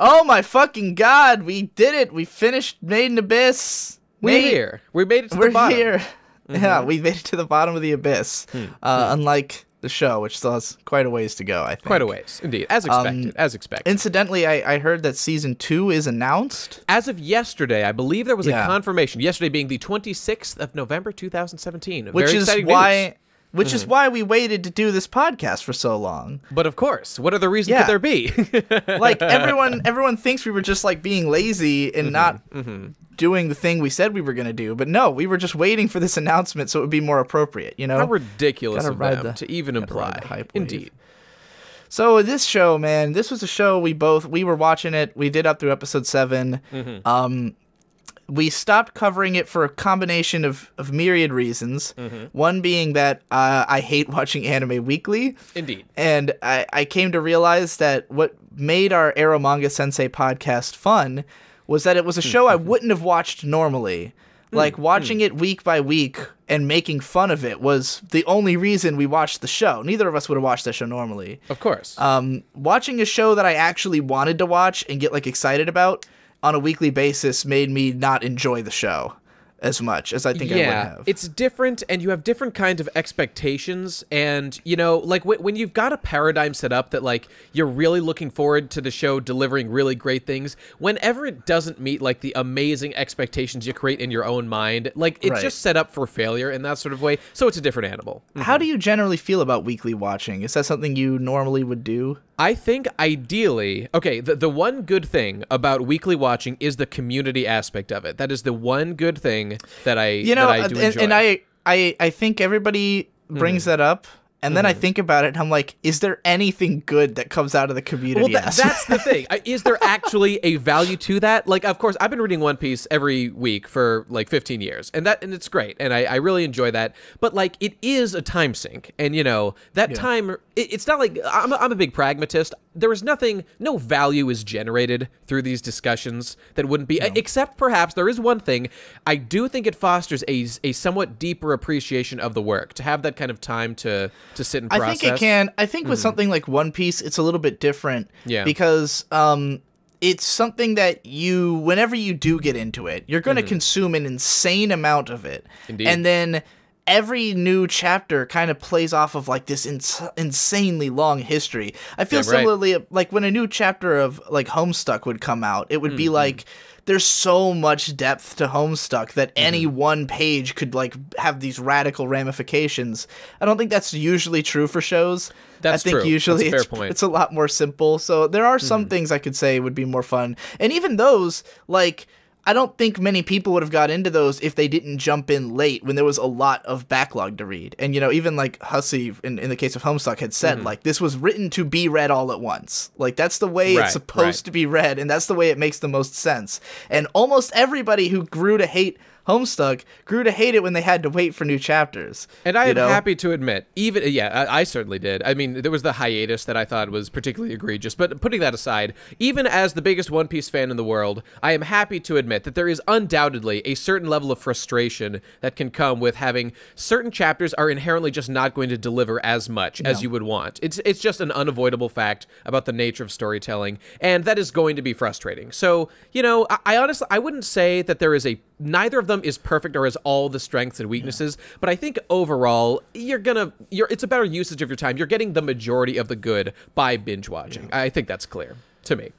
Oh my fucking god, we did it. We finished Made in Abyss. We're here. We made it to the bottom. We're here. Yeah, we made it to the bottom of the abyss. Unlike the show, which still has quite a ways to go, I think. Quite a ways, indeed. As expected. As expected. Incidentally, I heard that season 2 is announced. As of yesterday, I believe there was a confirmation. Yesterday being the 26th of November, 2017. Which is why... Which is why we waited to do this podcast for so long. But of course, what other reason could there be? Like everyone thinks we were just like being lazy and not doing the thing we said we were going to do. But no, we were just waiting for this announcement so it would be more appropriate, you know? How ridiculous of them to even imply. Indeed. So this show, man, this was a show we were watching it. We did up through episode 7. We stopped covering it for a combination of myriad reasons. One being that I hate watching anime weekly. Indeed. And I came to realize that what made our Eromanga Sensei podcast fun was that it was a show I wouldn't have watched normally. Like, watching it week by week and making fun of it was the only reason we watched the show. Neither of us would have watched the show normally. Of course. Watching a show that I actually wanted to watch and get, like, excited about on a weekly basis made me not enjoy the show as much as I think I would have. It's different, and you have different kinds of expectations, and, you know, like, when you've got a paradigm set up that, like, you're really looking forward to the show delivering really great things, whenever it doesn't meet, like, the amazing expectations you create in your own mind, like, it's just set up for failure in that sort of way, so it's a different animal. How do you generally feel about weekly watching? Is that something you normally would do? I think ideally, okay, the one good thing about weekly watching is the community aspect of it. That is the one good thing that I do enjoy. And I think everybody brings that up. And then I think about it, and I'm like, is there anything good that comes out of the community? Well, that's the thing. Is there actually a value to that? Like, of course, I've been reading One Piece every week for, like, 15 years, and it's great, and I really enjoy that. But, like, it is a time sink, and, you know, that time, it's not like, I'm a big pragmatist. There is no value is generated through these discussions that wouldn't be, except perhaps there is one thing. I do think it fosters a somewhat deeper appreciation of the work, to have that kind of time to sit and process. I think it can. I think with something like One Piece, it's a little bit different. Yeah. Because it's something that whenever you do get into it, you're going to consume an insane amount of it. Indeed. And then every new chapter kind of plays off of like this insanely long history. I feel similarly, like when a new chapter of like Homestuck would come out, it would be like, there's so much depth to Homestuck that any one page could like have these radical ramifications. I don't think that's usually true for shows. I think usually it's a lot more simple. So there are some things I could say would be more fun. And even those, like, I don't think many people would have got into those if they didn't jump in late when there was a lot of backlog to read. And, you know, even like Hussey, in the case of Homestuck, had said, like, this was written to be read all at once. Like, that's the way it's supposed to be read, and that's the way it makes the most sense. And almost everybody who grew to hate Homestuck grew to hate it when they had to wait for new chapters. And I am happy to admit, I certainly did. I mean, there was the hiatus that I thought was particularly egregious, but putting that aside, even as the biggest One Piece fan in the world, I am happy to admit that there is undoubtedly a certain level of frustration that can come with having certain chapters are inherently just not going to deliver as much as you would want. It's just an unavoidable fact about the nature of storytelling, and that is going to be frustrating. So, you know, I honestly, I wouldn't say that there is neither of them is perfect or has all the strengths and weaknesses, but I think overall it's a better usage of your time. You're getting the majority of the good by binge watching. I think that's clear to me.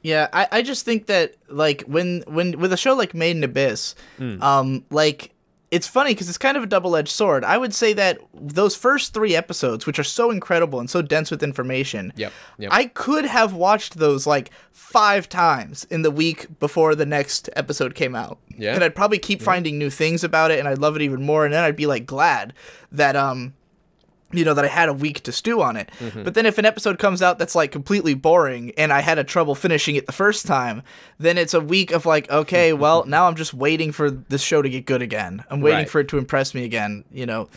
Yeah, I just think that like when with a show like Made in Abyss, like, it's funny because it's kind of a double-edged sword. I would say that those first 3 episodes, which are so incredible and so dense with information, I could have watched those like 5 times in the week before the next episode came out. Yeah. And I'd probably keep finding new things about it, and I'd love it even more, and then I'd be like glad that you know, that I had a week to stew on it. But then if an episode comes out that's like completely boring and I had a trouble finishing it the first time, then it's a week of like, okay, well, now I'm just waiting for this show to get good again. I'm waiting for it to impress me again, you know.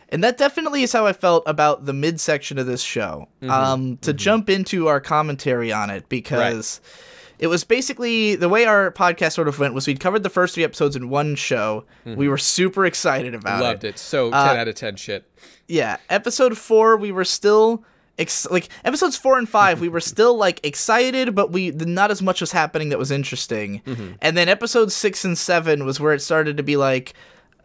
And that definitely is how I felt about the midsection of this show. To jump into our commentary on it, because it was basically the way our podcast sort of went was we'd covered the first 3 episodes in one show. We were super excited about it. Loved it. So 10 out of 10 shit. Yeah. Episode 4, we were still like episodes 4 and 5, we were still like excited, but not as much was happening that was interesting. And then episodes 6 and 7 was where it started to be like,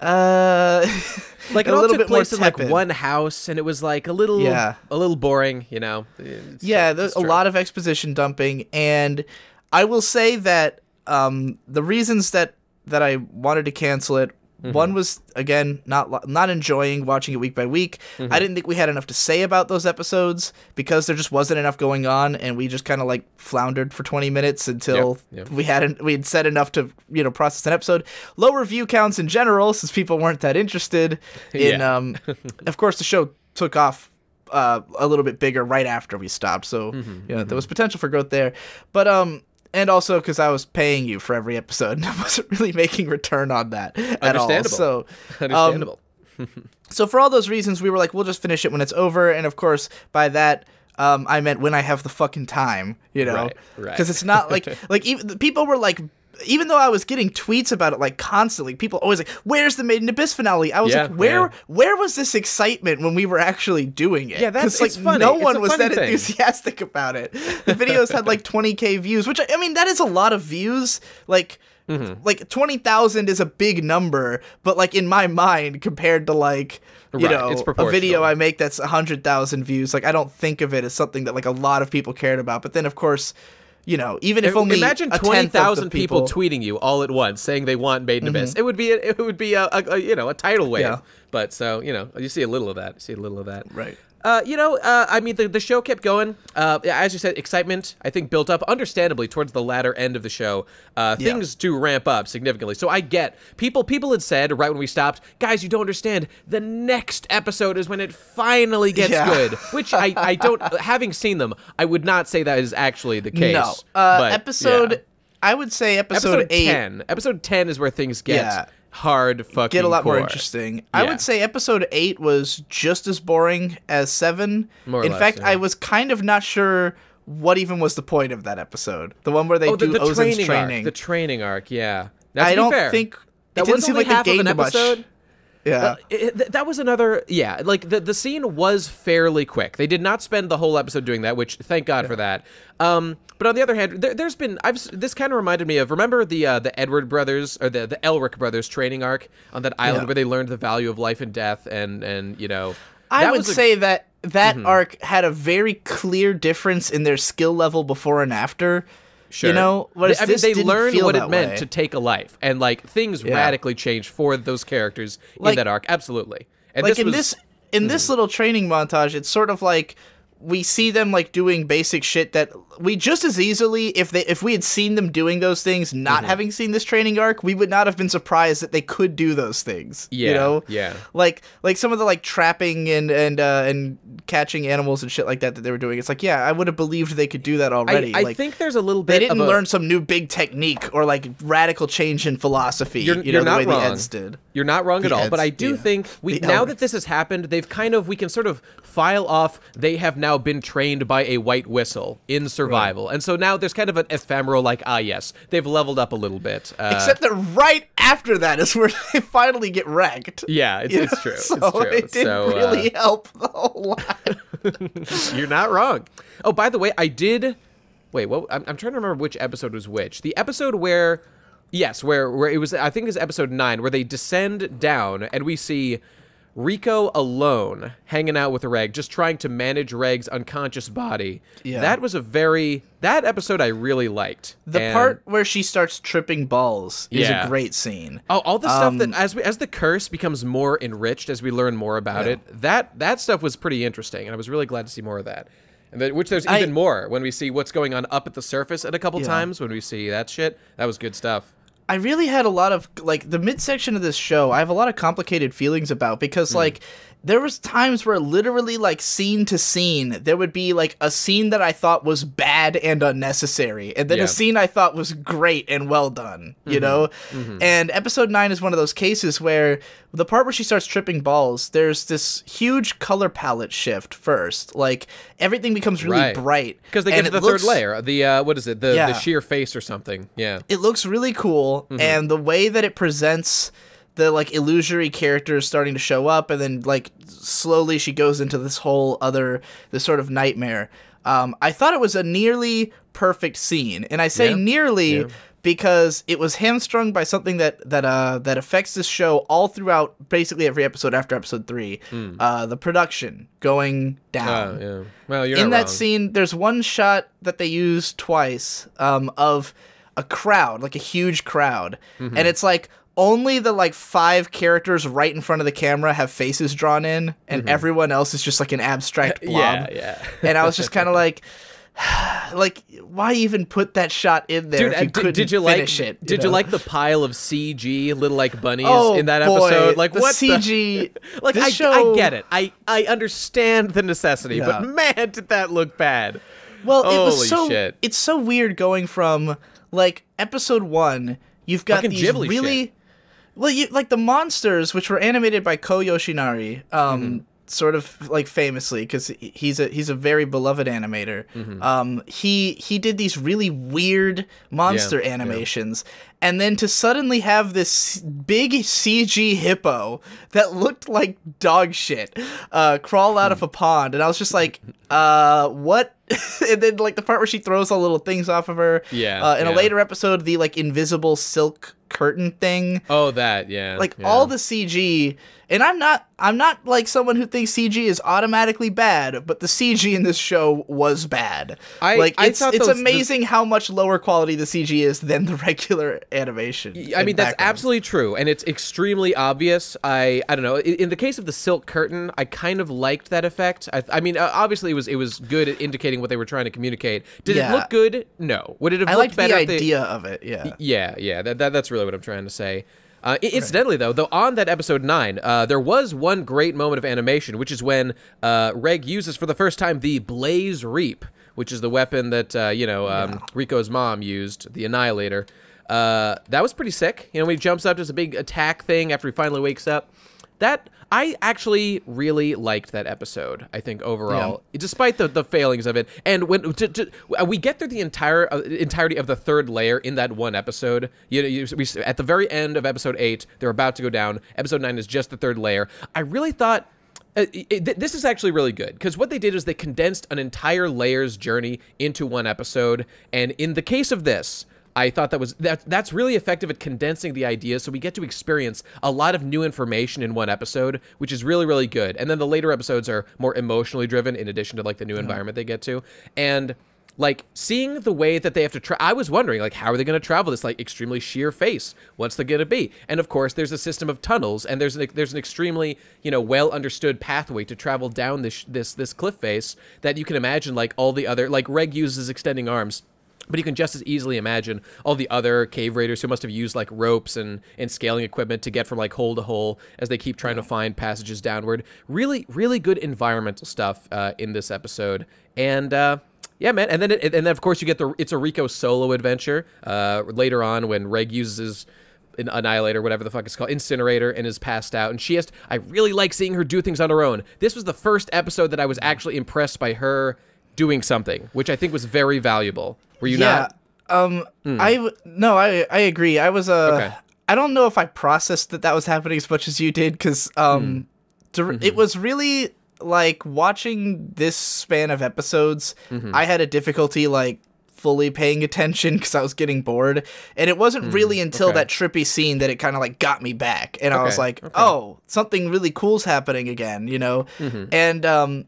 like it a all little took bit more place in like tepid. one house, and it was like a little boring, you know. There's a lot of exposition dumping, and I will say that the reasons that I wanted to cancel it, one was, again, not enjoying watching it week by week. I didn't think we had enough to say about those episodes because there just wasn't enough going on, and we just kind of like floundered for 20 minutes until we had said enough to process an episode. Low review counts in general, since people weren't that interested in. Of course, the show took off a little bit bigger right after we stopped, so there was potential for growth there, but and also because I was paying you for every episode, and I wasn't really making return on that at all. So, understandable. So for all those reasons, we were like, we'll just finish it when it's over. And of course, by that, I meant when I have the fucking time, Right. Because it's not like even people were like. Even though I was getting tweets about it like constantly, people always like, "Where's the Made in Abyss finale?" I was like, "Where was this excitement when we were actually doing it?" Yeah, that's like funny. No one was that thing. enthusiastic about it. The videos had like 20K views, which I mean that is a lot of views. Like 20,000 is a big number, but like in my mind, compared to like it's a video I make that's 100,000 views, like I don't think of it as something that like a lot of people cared about. But then of course. Even if only imagine 20,000 people tweeting you all at once saying they want Made in Abyss, it would be a tidal wave. Yeah. But so you see a little of that. Right. I mean, the show kept going. As you said, excitement, I think, built up, understandably, towards the latter end of the show. Things do ramp up significantly. So I get, people had said, right when we stopped, guys, you don't understand, the next episode is when it finally gets good. Which I don't, having seen them, I would not say that is actually the case. No. I would say episode 8. 10. Episode 10 is where things get hard fucking get a lot more core. interesting. I would say episode 8 was just as boring as 7. More or In less, fact, I was kind of not sure what even was the point of that episode. The one where they do the Ozen's training training. arc. The training arc, yeah. Now, to I be don't fair, think that it didn't was seem only like half they of an gained much. episode. Yeah. That was another, like the scene was fairly quick. They did not spend the whole episode doing that, which thank God for that. But on the other hand, there's been, this kind of reminded me of, remember the Edward brothers, or the Elric brothers training arc on that island where they learned the value of life and death and I would say that arc had a very clear difference in their skill level before and after. Sure. Whereas they learned what it meant way. to take a life, and like things radically changed for those characters in that arc. Absolutely. And like in this little training montage, it's sort of like we see them like doing basic shit that we just as easily, if we had seen them doing those things, not having seen this training arc, we would not have been surprised that they could do those things. Yeah. Like some of the like trapping and catching animals and shit like that they were doing. It's like, I would have believed they could do that already. I think there's a little bit. They didn't learn some new big technique or like radical change in philosophy. You're the not way wrong. the Eds did. You're not wrong at all. But I do think now that this has happened, we can sort of file off. They have now been trained by a white whistle in survival, and so now there's kind of an ephemeral like, yes, they've leveled up a little bit. Except that right after that is where they finally get wrecked. Yeah, it's true. So it's true. it didn't really help the whole lot. You're not wrong. Oh, by the way, I did. Wait, what? I'm trying to remember which episode was which. The episode where, where it was. I think it's episode 9, where they descend down and we see Rico alone hanging out with Reg, just trying to manage Reg's unconscious body. Yeah. That episode I really liked. The part where she starts tripping balls is a great scene. Oh, all the stuff that as the curse becomes more enriched as we learn more about it, that stuff was pretty interesting, and I was really glad to see more of that. And which there's even more when we see what's going on up at the surface at a couple times when we see that shit. That was good stuff. I really had a lot of, like, the midsection of this show, I have a lot of complicated feelings about, because, like, there was times where literally, like, scene to scene, there would be, like, a scene that I thought was bad and unnecessary, and then a scene I thought was great and well done, you know? And episode 9 is one of those cases where the part where she starts tripping balls, there's this huge color palette shift first. Like, everything becomes really bright. Because they get to the third layer, the, what is it, the sheer face or something, It looks really cool, and the way that it presents the like illusory characters starting to show up, and then like slowly she goes into this sort of nightmare. I thought it was a nearly perfect scene, and I say nearly because it was hamstrung by something that affects this show all throughout basically every episode after episode 3. The production going down. Yeah. Well, you're in not that wrong. scene, there's one shot that they use twice of a crowd, like a huge crowd, and it's like only the like 5 characters right in front of the camera have faces drawn in, and everyone else is just like an abstract blob. Yeah. And I was just kind of like, why even put that shot in there? Dude, if you couldn't did you finish like it? Did you like the pile of CG little like bunnies Oh, in that boy, episode? Like the what CG? Like this I show, get it. I understand the necessity, but man, did that look bad. Well, it Holy was so shit. It's so weird going from like episode 1. You've got Fucking these Ghibli really shit. well, like the monsters, which were animated by Ko Yoshinari, sort of like famously because he's a very beloved animator. He did these really weird monster animations, and then to suddenly have this big CG hippo that looked like dog shit crawl out of a pond, and I was just like, what? And then like the part where she throws all the little things off of her. In a later episode, the like invisible silk curtain thing. Oh, that, yeah. Like all the CG, and I'm not like someone who thinks CG is automatically bad, but the CG in this show was bad. It's amazing how much lower quality the CG is than the regular animation. I mean, that's absolutely true, and it's extremely obvious. I don't know. In the case of the silk curtain, I kind of liked that effect. I mean, obviously it was good at indicating what they were trying to communicate. Did it look good? No. Would it have looked better? I liked the idea of it. Yeah. That's really what I'm trying to say. Incidentally, though on that episode 9, there was one great moment of animation, which is when Reg uses for the first time the Blaze Reap, which is the weapon that Rico's mom used, the Annihilator. That was pretty sick. You know, when he jumps up, does a big attack thing after he finally wakes up. I actually really liked that episode, I think, overall, despite the failings of it. And when we get through the entirety of the third layer in that one episode, at the very end of episode 8, they're about to go down. Episode 9 is just the third layer. I really thought this is actually really good, because what they did is they condensed an entire layer's journey into one episode. And in the case of this, I thought that's really effective at condensing the ideas, so we get to experience a lot of new information in one episode, which is really, really good. And then the later episodes are more emotionally driven, in addition to like the new environment they get to. And like seeing the way that they have to I was wondering, like, how are they going to travel this like extremely sheer face? What's the going to be? And of course, there's a system of tunnels, and there's an extremely well understood pathway to travel down this cliff face that you can imagine. Like all the other, like Reg uses extending arms. But you can just as easily imagine all the other cave raiders who must have used like ropes and scaling equipment to get from like hole to hole as they keep trying to find passages downward. Really, really good environmental stuff in this episode. And yeah, man. And then of course you get it's a Rico solo adventure later on when Reg uses an Annihilator, whatever the fuck it's called, Incinerator, and is passed out. And I really like seeing her do things on her own. This was the first episode that I was actually impressed by her doing something, which I think was very valuable. Were you not? I agree. I was okay. I don't know if I processed that was happening as much as you did, because it was really like watching this span of episodes. I had a difficulty like fully paying attention because I was getting bored, and it wasn't really until that trippy scene that it kind of like got me back, and I was like, oh, something really cool's happening again, And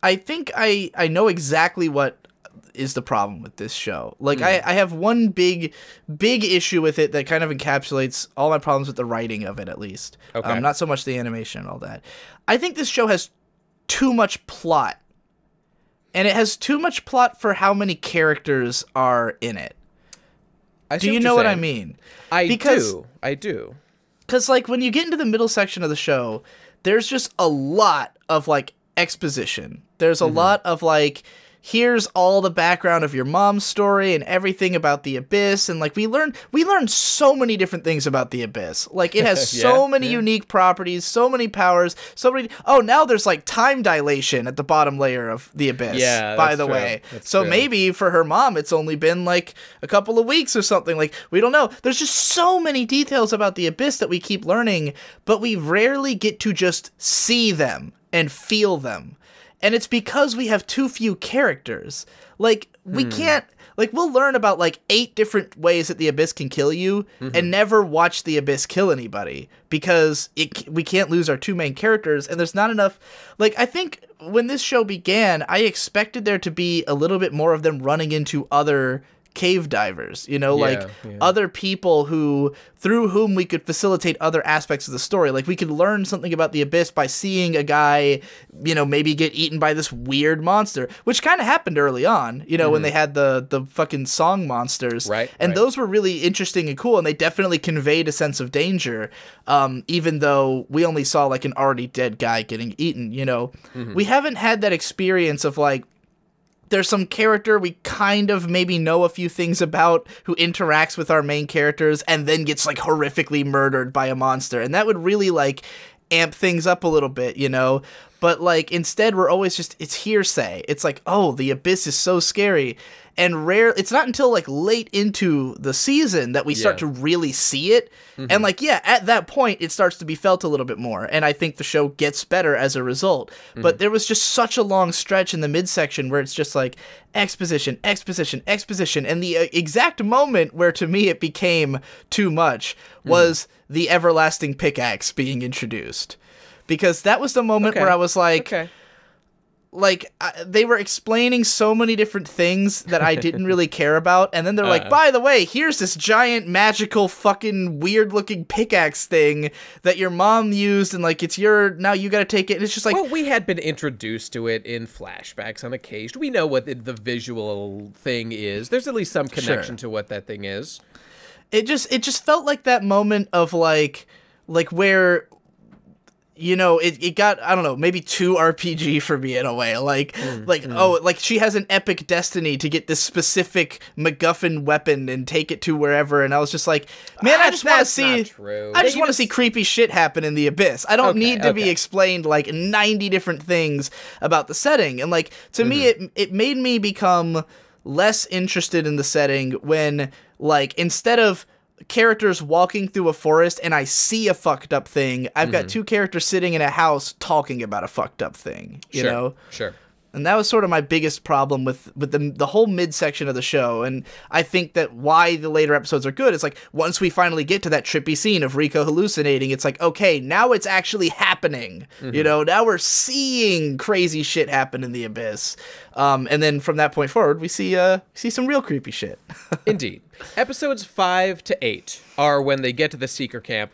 I think I know exactly what is the problem with this show. Like I have one big issue with it that kind of encapsulates all my problems with the writing of it, at least. Not so much the animation and all that. I think this show has too much plot. And it has too much plot for how many characters are in it. Do you know what I mean? I do. Because like when you get into the middle section of the show, there's just a lot of like exposition. There's a lot of like, here's all the background of your mom's story and everything about the Abyss, and like we learn so many different things about the Abyss. Like it has so many unique properties, so many powers, so many. Oh, now there's like time dilation at the bottom layer of the Abyss. Yeah, by the way, so maybe for her mom it's only been like a couple of weeks or something. Like we don't know. There's just so many details about the Abyss that we keep learning, but we rarely get to just see them and feel them. And it's because we have too few characters. Like, we can't... Like, we'll learn about, like, 8 different ways that the Abyss can kill you and never watch the Abyss kill anybody. Because we can't lose our 2 main characters, and there's not enough... Like, I think when this show began, I expected there to be a little bit more of them running into other cave divers, you know, other people through whom we could facilitate other aspects of the story. Like we could learn something about the Abyss by seeing a guy, you know, maybe get eaten by this weird monster, which kind of happened early on, you know, when they had the fucking song monsters. Right. And those were really interesting and cool, and they definitely conveyed a sense of danger, even though we only saw like an already dead guy getting eaten, you know. We haven't had that experience of like, there's some character we kind of maybe know a few things about who interacts with our main characters and then gets like horrifically murdered by a monster. And that would really like amp things up a little bit, you know? But like instead we're always just, it's hearsay. It's like, oh, the Abyss is so scary. And it's not until like late into the season that we start to really see it. And like, yeah, at that point it starts to be felt a little bit more. And I think the show gets better as a result. But there was just such a long stretch in the midsection where it's just like exposition, exposition, exposition. And the exact moment where to me it became too much was the everlasting pickaxe being introduced. Because that was the moment where I was like, they were explaining so many different things that I didn't really care about, and then they're like, by the way, here's this giant magical fucking weird looking pickaxe thing that your mom used, and like it's now you gotta take it. And it's just like, well, we had been introduced to it in flashbacks on occasion. We know what the visual thing is. There's at least some connection to what that thing is. It just felt like that moment of like where, you know, it got, I don't know, maybe too RPG for me in a way. Oh, like she has an epic destiny to get this specific MacGuffin weapon and take it to wherever. And I was just like, man, I just want to see creepy shit happen in the Abyss. I don't need to be explained like 90 different things about the setting. And like, to me, it made me become less interested in the setting when, like, instead of characters walking through a forest and I see a fucked up thing, I've got 2 characters sitting in a house talking about a fucked up thing, you know? Sure. And that was sort of my biggest problem with the whole midsection of the show. And I think that why the later episodes are good is like, once we finally get to that trippy scene of Rico hallucinating, it's like, okay, now it's actually happening. You know, now we're seeing crazy shit happen in the Abyss. And then from that point forward, we see some real creepy shit. Indeed. Episodes 5 to 8 are when they get to the Seeker Camp.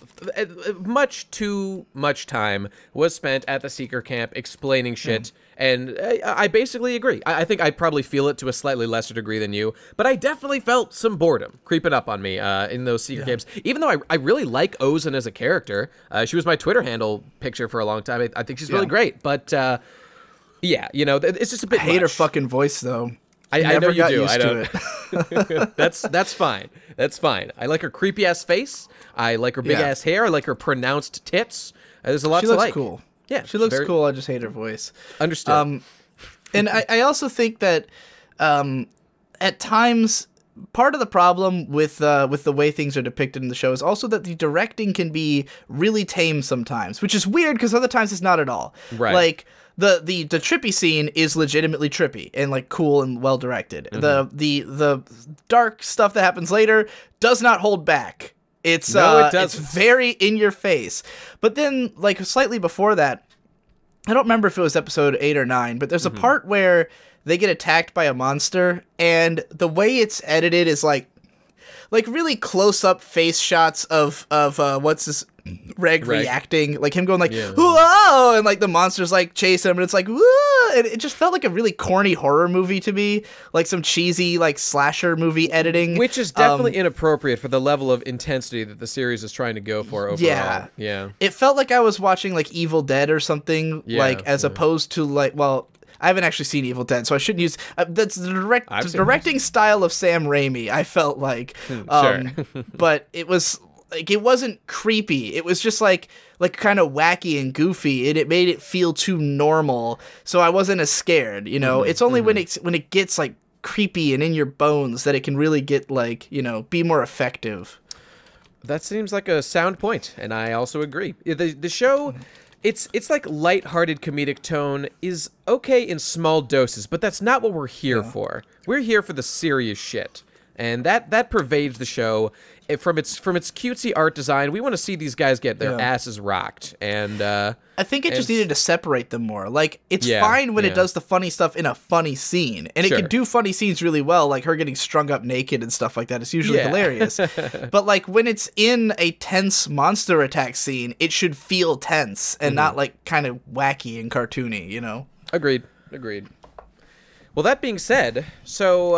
Much too much time was spent at the Seeker Camp explaining shit, and I basically agree. I think I probably feel it to a slightly lesser degree than you, but I definitely felt some boredom creeping up on me in those Seeker Camps. Even though I really like Ozen as a character. She was my Twitter handle picture for a long time. I think she's really great, but yeah, you know, it's just a bit I hate her fucking voice, though. I know you do. I don't. That's fine. That's fine. I like her creepy ass face. I like her big ass hair. I like her pronounced tits. There's a lot to like. She looks cool. Yeah, she looks cool. I just hate her voice. Understood. And I also think that at times part of the problem with the way things are depicted in the show is also that the directing can be really tame sometimes, which is weird because other times it's not at all. Right. Like the trippy scene is legitimately trippy and like cool and well directed. The dark stuff that happens later does not hold back. It's it's very in your face. But then like slightly before that, I don't remember if it was episode 8 or 9, but there's a part where they get attacked by a monster, and the way it's edited is like really close up face shots of what's this Reg reacting, like him going like whoa, and like the monster's like chase him, and it's like whoa, and it just felt like a really corny horror movie to me, like some cheesy like slasher movie editing, which is definitely inappropriate for the level of intensity that the series is trying to go for overall. Yeah, it felt like I was watching like Evil Dead or something, like as opposed to like, well, I haven't actually seen Evil Dead, so I shouldn't use that's the I've seen directing style of Sam Raimi. I felt like, Sure. but it was like it wasn't creepy. It was just like kind of wacky and goofy, and it made it feel too normal. So I wasn't as scared. You know, it's only when it gets like creepy and in your bones that it can really get like, you know, be more effective. That seems like a sound point, and I also agree. The show, it's like lighthearted comedic tone is okay in small doses, but that's not what we're here for. We're here for the serious shit, and that pervades the show. From its cutesy art design, we want to see these guys get their asses rocked, and I think it just needed to separate them more. Like, it's fine when it does the funny stuff in a funny scene, and it can do funny scenes really well, like her getting strung up naked and stuff like that. It's usually hilarious. But like when it's in a tense monster attack scene, it should feel tense and not like kind of wacky and cartoony, you know? Agreed. Well, that being said, so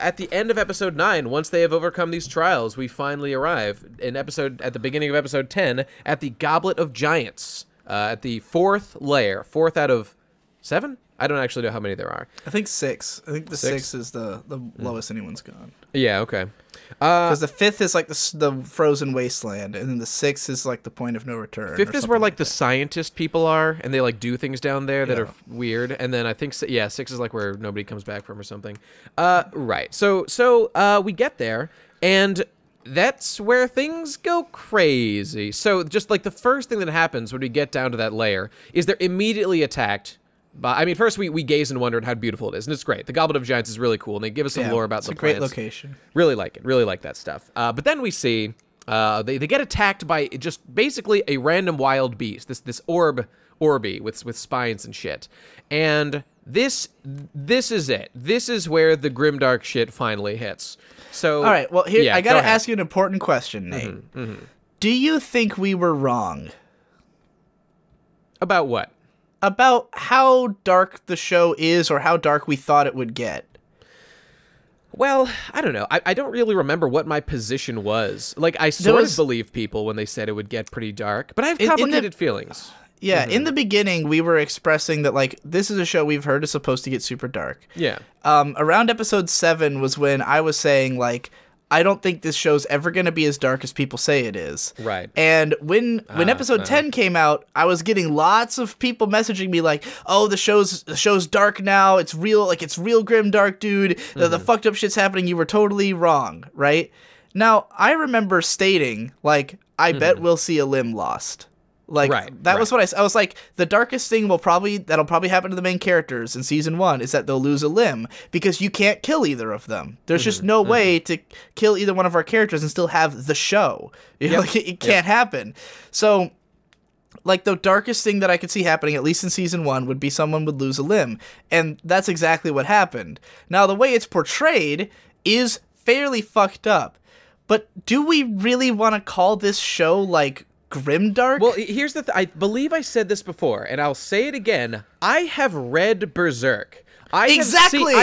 at the end of episode 9, once they have overcome these trials, we finally arrive at the beginning of episode 10 at the Goblet of Giants, at the 4th layer, 4th out of 7? I don't actually know how many there are. I think 6. I think the 6 is the lowest anyone's gone. Yeah, okay. Because the 5th is like the frozen wasteland, and then the 6th is like the point of no return. 5th is where like the scientist people are, and they like do things down there that are weird. And then I think 6 is like where nobody comes back from or something. Right. So we get there, and that's where things go crazy. So just like the first thing that happens when we get down to that layer is they're immediately attacked. I mean, first we gaze and wonder at how beautiful it is, and it's great. The Goblet of Giants is really cool, and they give us some lore about the plants. It's a great location. Really like it. Really like that stuff. But then we see they get attacked by just basically a random wild beast. This Orby with spines and shit. And this is it. This is where the grimdark shit finally hits. So all right. Well, here I gotta ask you an important question, Nate. Do you think we were wrong about what? About how dark the show is, or how dark we thought it would get? Well, I don't know. I don't really remember what my position was. Like, I sort of believed people when they said it would get pretty dark, but I have complicated feelings. Yeah, in the beginning, we were expressing that, like, this is a show we've heard is supposed to get super dark. Yeah. Around episode 7 was when I was saying, like, I don't think this show's ever going to be as dark as people say it is. Right. And when episode 10 came out, I was getting lots of people messaging me like, "Oh, the show's dark now. It's real, like it's real grim dark, dude. The fucked up shit's happening. You were totally wrong." Right? Now, I remember stating like, "I bet we'll see a limb lost." Like that was what I was like, the darkest thing that'll probably happen to the main characters in season 1 is that they'll lose a limb, because you can't kill either of them. There's just no way to kill either one of our characters and still have the show. You know, like, it can't happen. So like the darkest thing that I could see happening, at least in season 1, would be someone would lose a limb. And that's exactly what happened. Now the way it's portrayed is fairly fucked up. But do we really want to call this show like grimdark? Well, here's the I believe I said this before, and I'll say it again. I have read Berserk. I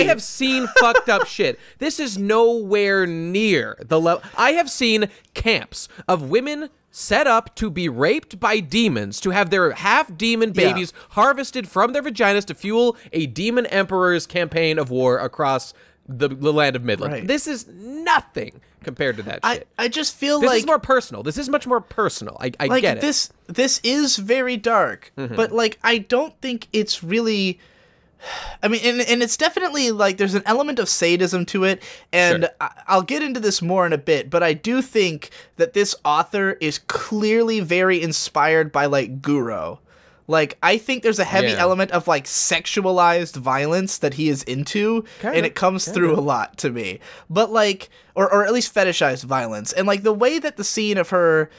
have seen fucked up shit. This is nowhere near the level. I have seen camps of women set up to be raped by demons, to have their half-demon babies harvested from their vaginas to fuel a demon emperor's campaign of war across the land of Midland. Right. This is nothing compared to that shit. I just feel this like... This is more personal. This is much more personal. I like, get it. This is very dark, but, like, I don't think it's really... I mean, and it's definitely, like, there's an element of sadism to it, and I'll get into this more in a bit, but I do think that this author is clearly very inspired by, like, Guro. Like, I think there's a heavy element of, like, sexualized violence that he is into, and it comes through a lot to me. But, like, or at least fetishized violence. And, like, the way that the scene of her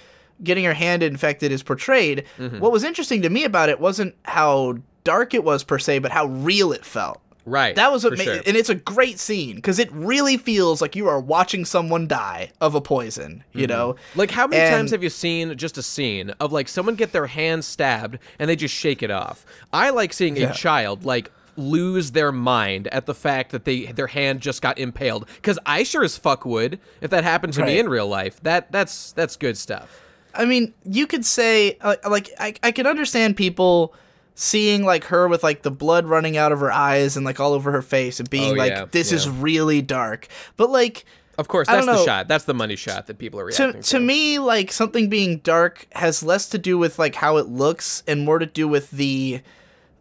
getting her hand infected is portrayed, what was interesting to me about it wasn't how dark it was, per se, but how real it felt. Right. That was what made it, and it's a great scene, because it really feels like you are watching someone die of a poison, you know? Like, how many times have you seen just a scene of, like, someone get their hand stabbed and they just shake it off? I like seeing a child, like, lose their mind at the fact that their hand just got impaled, because I sure as fuck would if that happened to me in real life. That's good stuff. I mean, you could say, like, I can understand people seeing like her with like the blood running out of her eyes and like all over her face and being this is really dark. But like, of course, that's the shot. That's the money shot that people are reacting to. To me, like, something being dark has less to do with like how it looks and more to do with the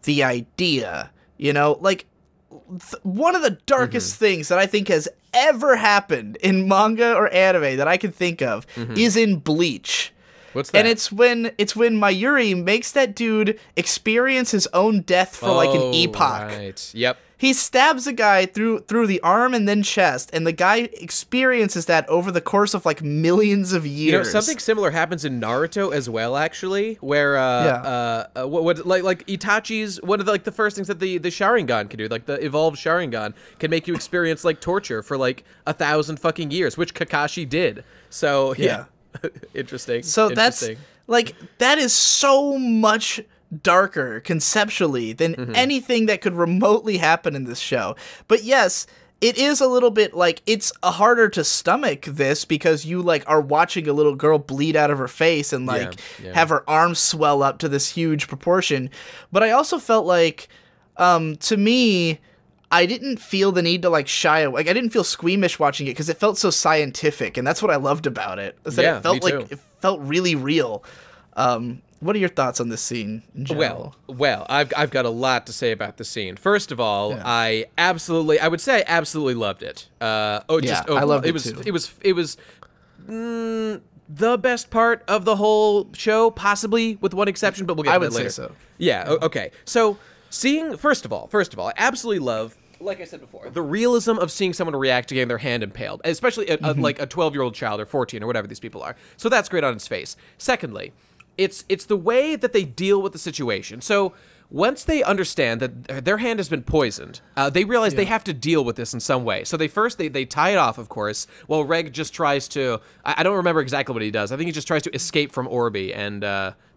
idea. You know, like one of the darkest things that I think has ever happened in manga or anime that I can think of is in Bleach. What's that? And it's when Mayuri makes that dude experience his own death for like an epoch. Right. Yep. He stabs a guy through the arm and then chest, and the guy experiences that over the course of like millions of years. You know, something similar happens in Naruto as well, actually, where like Itachi's one of the first things that the Sharingan can do, like the evolved Sharingan, can make you experience like torture for like 1,000 fucking years, which Kakashi did. So yeah. Interesting. So that's like that is so much darker conceptually than anything that could remotely happen in this show. But yes, it is a little bit like it's harder to stomach this because you like are watching a little girl bleed out of her face and like have her arms swell up to this huge proportion. But I also felt like to me, I didn't feel the need to like shy away. Like I didn't feel squeamish watching it because it felt so scientific, and that's what I loved about it. Is that it felt like it felt really real. What are your thoughts on this scene in general? Well, I've got a lot to say about the scene. First of all, I would say I absolutely loved it. I loved it too. It was the best part of the whole show, possibly with one exception, but we'll get to that later. I would say so. Yeah. Okay. So first of all, I absolutely love, like I said before, the realism of seeing someone react to getting their hand impaled, especially like a 12-year-old child or 14 or whatever these people are. So that's great on its face. Secondly, it's the way that they deal with the situation. So once they understand that their hand has been poisoned, they realize they have to deal with this in some way. So they tie it off, of course, while Reg just tries to, I don't remember exactly what he does. I think he just tries to escape from Orby, and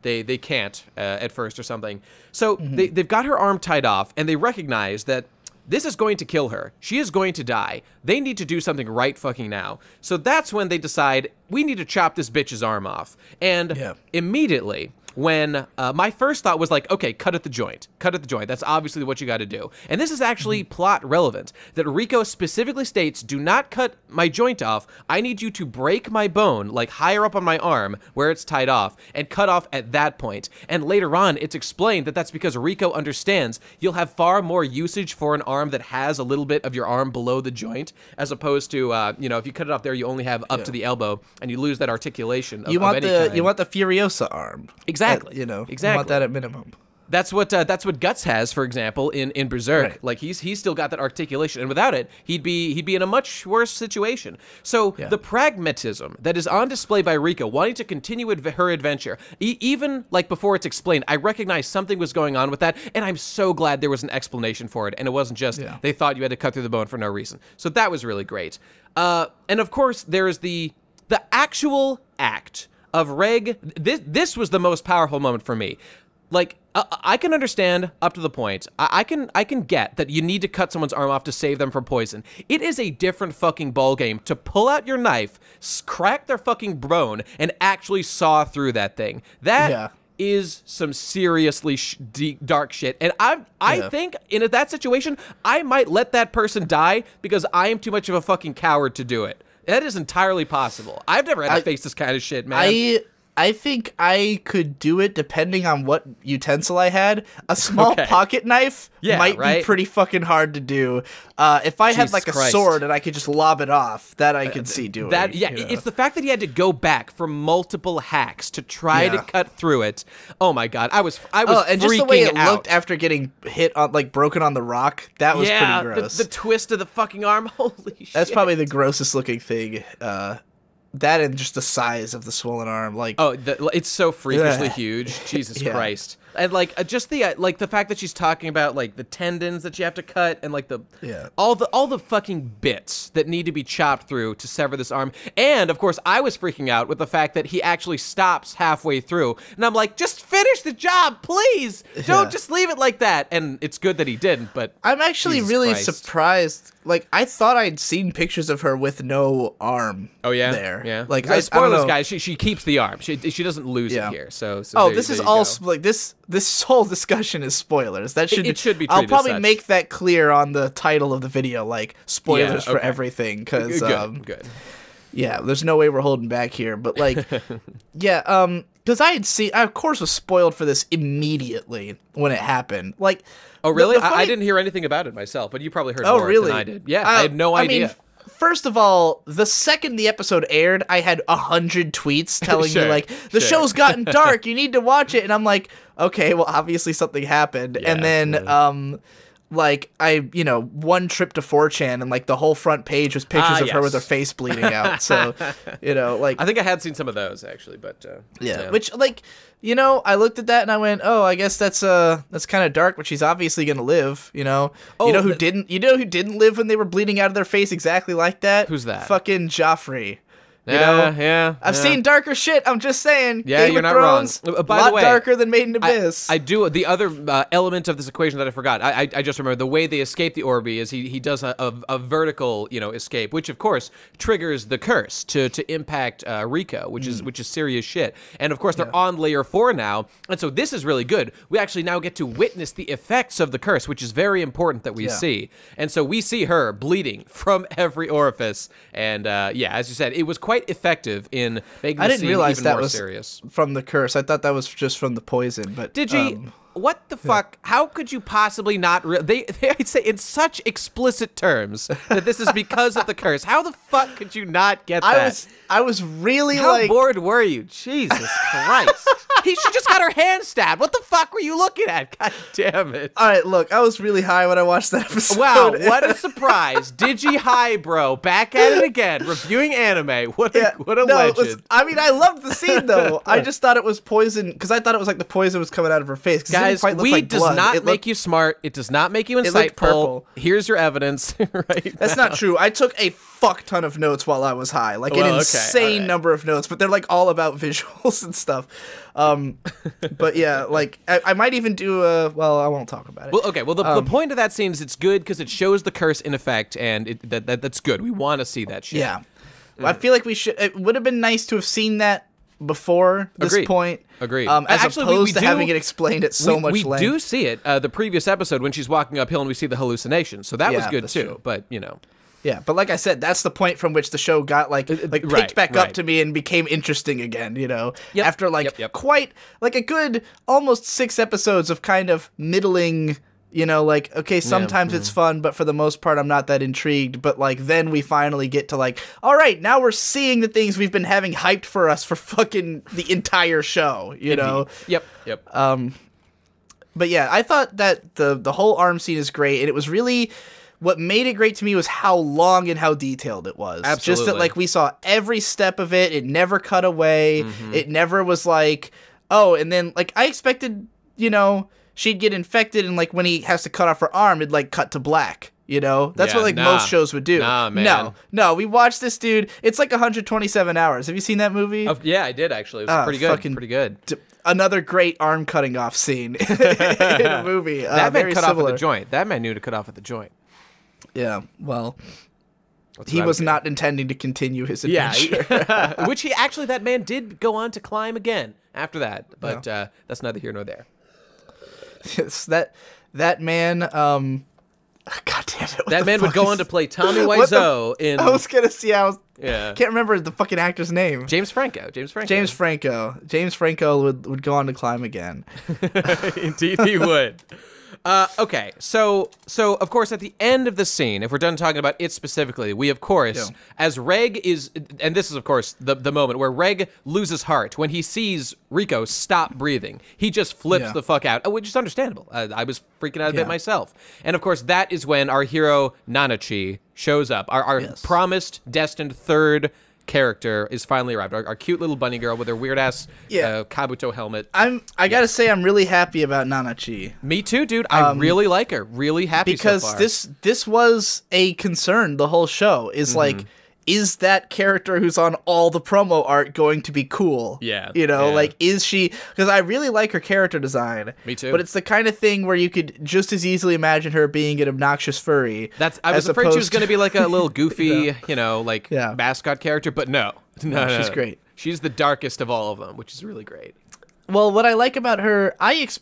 they can't at first or something. So they've got her arm tied off, and they recognize that this is going to kill her. She is going to die. They need to do something right fucking now. So that's when they decide, we need to chop this bitch's arm off. And immediately, when my first thought was like, okay, cut at the joint. Cut at the joint. That's obviously what you got to do. And this is actually plot relevant, that Rico specifically states, do not cut my joint off. I need you to break my bone, like higher up on my arm where it's tied off, and cut off at that point. And later on, it's explained that that's because Rico understands you'll have far more usage for an arm that has a little bit of your arm below the joint, as opposed to, you know, if you cut it off there, you only have up to the elbow, and you lose that articulation of any kind. You want the Furiosa arm. Exactly. You want that at minimum. That's what Guts has, for example, in Berserk. Right. Like he's still got that articulation, and without it, he'd be in a much worse situation. So the pragmatism that is on display by Rico, wanting to continue her adventure, even like before it's explained, I recognize something was going on with that, and I'm so glad there was an explanation for it, and it wasn't just they thought you had to cut through the bone for no reason. So that was really great. And of course, there is the actual act of Reg. This was the most powerful moment for me. Like, I can understand up to the point. I can get that you need to cut someone's arm off to save them from poison. It is a different fucking ballgame to pull out your knife, crack their fucking bone, and actually saw through that thing. That is some seriously dark shit. And I think in that situation, I might let that person die because I am too much of a fucking coward to do it. That is entirely possible. I've never had to face this kind of shit, man. I think I could do it depending on what utensil I had. A small pocket knife might be pretty fucking hard to do. If I had like a sword and I could just lob it off, that I could see doing. It's the fact that he had to go back for multiple hacks to try to cut through it. Oh my god, I was and just the way it looked after getting hit on, like broken on the rock, that was pretty gross. The twist of the fucking arm, holy shit. That's probably the grossest looking thing. That and just the size of the swollen arm, like it's so freakishly huge. Jesus Christ! And like just the the fact that she's talking about like the tendons that you have to cut and like all the fucking bits that need to be chopped through to sever this arm. And of course, I was freaking out with the fact that he actually stops halfway through, and I'm like, just finish the job, please. Don't just leave it like that. And it's good that he didn't. But I'm actually really surprised. Like, I thought I'd seen pictures of her with no arm. Oh yeah, there. Yeah. Like, spoilers, guys. She keeps the arm. She doesn't lose it here. So this is all like this. this whole discussion is spoilers. That should It should be I'll treated as probably such. make that clear on the title of the video, like spoilers Yeah, for okay. everything, because Good. yeah, there's no way we're holding back here. But like, yeah, because I of course was spoiled for this immediately when it happened. Like, Oh, really? the I funny- didn't hear anything about it myself, but you probably heard Oh, more really? than I did. Yeah, I had no I idea. mean, first of all, the second the episode aired, I had 100 tweets telling Sure, me like, the sure. show's gotten dark, you need to watch it, and I'm like, okay, well, obviously something happened, and then like one trip to 4chan and like the whole front page was pictures of her with her yes. face bleeding out. So like I think I had seen some of those actually, but yeah, which like I looked at that and I went, oh, I guess that's kind of dark, but she's obviously gonna live. Oh, who didn't live when they were bleeding out of their face exactly like that? Who's that? Fucking Joffrey. Yeah. I've seen darker shit. I'm just saying. Yeah, Game you're of not Thrones, wrong. By a lot the way, darker than Made in Abyss. I do. The other element of this equation that I forgot, I just remember the way they escape the Orby is he does a vertical escape, which of course triggers the curse to impact Rico, which is serious shit. And of course they're on layer 4 now, and so this is really good. We actually now get to witness the effects of the curse, which is very important that we see. And so we see her bleeding from every orifice, and as you said, it was quite effective in making the scene even more serious. From the curse. I thought that was just from the poison. But Did you? What the fuck? How could you possibly not? They say in such explicit terms that this is because of the curse. How the fuck could you not get that? I was really How like. bored were you? Jesus Christ! She just got her hand stabbed. What the fuck were you looking at? God damn it! All right, look, I was really high when I watched that episode. Wow, what a surprise! Digi High, bro, back at it again, reviewing anime. What a legend! I loved the scene though. I just thought it was poison because I thought it was like the poison was coming out of her face. Guys, weed does not make you smart. It does not make you insightful. purple. Here's your evidence. That's not true. I took a fuck ton of notes while I was high, like an insane number of notes, but they're like all about visuals and stuff. But yeah, like I might even do well, I won't talk about it. Well, okay. Well, the point of that scene is it's good because it shows the curse in effect, and that's good. We want to see that shit. Yeah, I feel like it would have been nice to have seen that before this point. Agreed. As Actually, opposed to having it explained at so much length. We do see it the previous episode when she's walking uphill and we see the hallucination. So that was good too. True. But Yeah, but like I said, that's the point from which the show got picked back up to me and became interesting again, after quite like a good almost 6 episodes of kind of middling, okay, sometimes it's fun, but for the most part I'm not that intrigued, but like then we finally get to like, all right, now we're seeing the things we've been having hyped for us for fucking the entire show, know. Yep. But yeah, I thought that the whole arm scene is great, and it was really what made it great to me was how long and how detailed it was. Absolutely. Just that, like, we saw every step of it. It never cut away. It never was like, oh, and then, like, I expected, she'd get infected, and, like, when he has to cut off her arm, it'd, like, cut to black. That's what, like, most shows would do. Nah, man. No, we watched this dude. It's like 127 hours. Have you seen that movie? Yeah, I did, actually. It was pretty good. Pretty good. Another great arm cutting off scene in a movie. That man cut similar. off at the joint. That man knew to cut off at the joint. Yeah, well, he was not intending to continue his adventure. Yeah, which that man did go on to climb again after that, but that's neither here nor there. Yes, that man, God damn it. That man would go on to play Tommy Wiseau in... I was gonna see, Yeah. Can't remember the fucking actor's name. James Franco. James Franco would go on to climb again. Indeed he would. Okay, so of course at the end of the scene, if we're done talking about it specifically, we of course, as Reg is, and this is of course the moment where Reg loses heart when he sees Rico stop breathing. He just flips the fuck out, which is understandable. I was freaking out a bit myself. And of course that is when our hero Nanachi shows up, our promised, destined third character is finally arrived. Our cute little bunny girl with her weird ass Kabuto helmet. I gotta say I'm really happy about Nanachi. Me too, dude. I really like her. Really happy because so far. this was a concern the whole show. Is like, is that character who's on all the promo art going to be cool? Yeah. Like, is she? Because I really like her character design. Me too. But it's the kind of thing where you could just as easily imagine her being an obnoxious furry. I was afraid she was going to be like a little goofy, mascot character, but no. No, she's great. She's the darkest of all of them, which is really great. Well, what I like about her,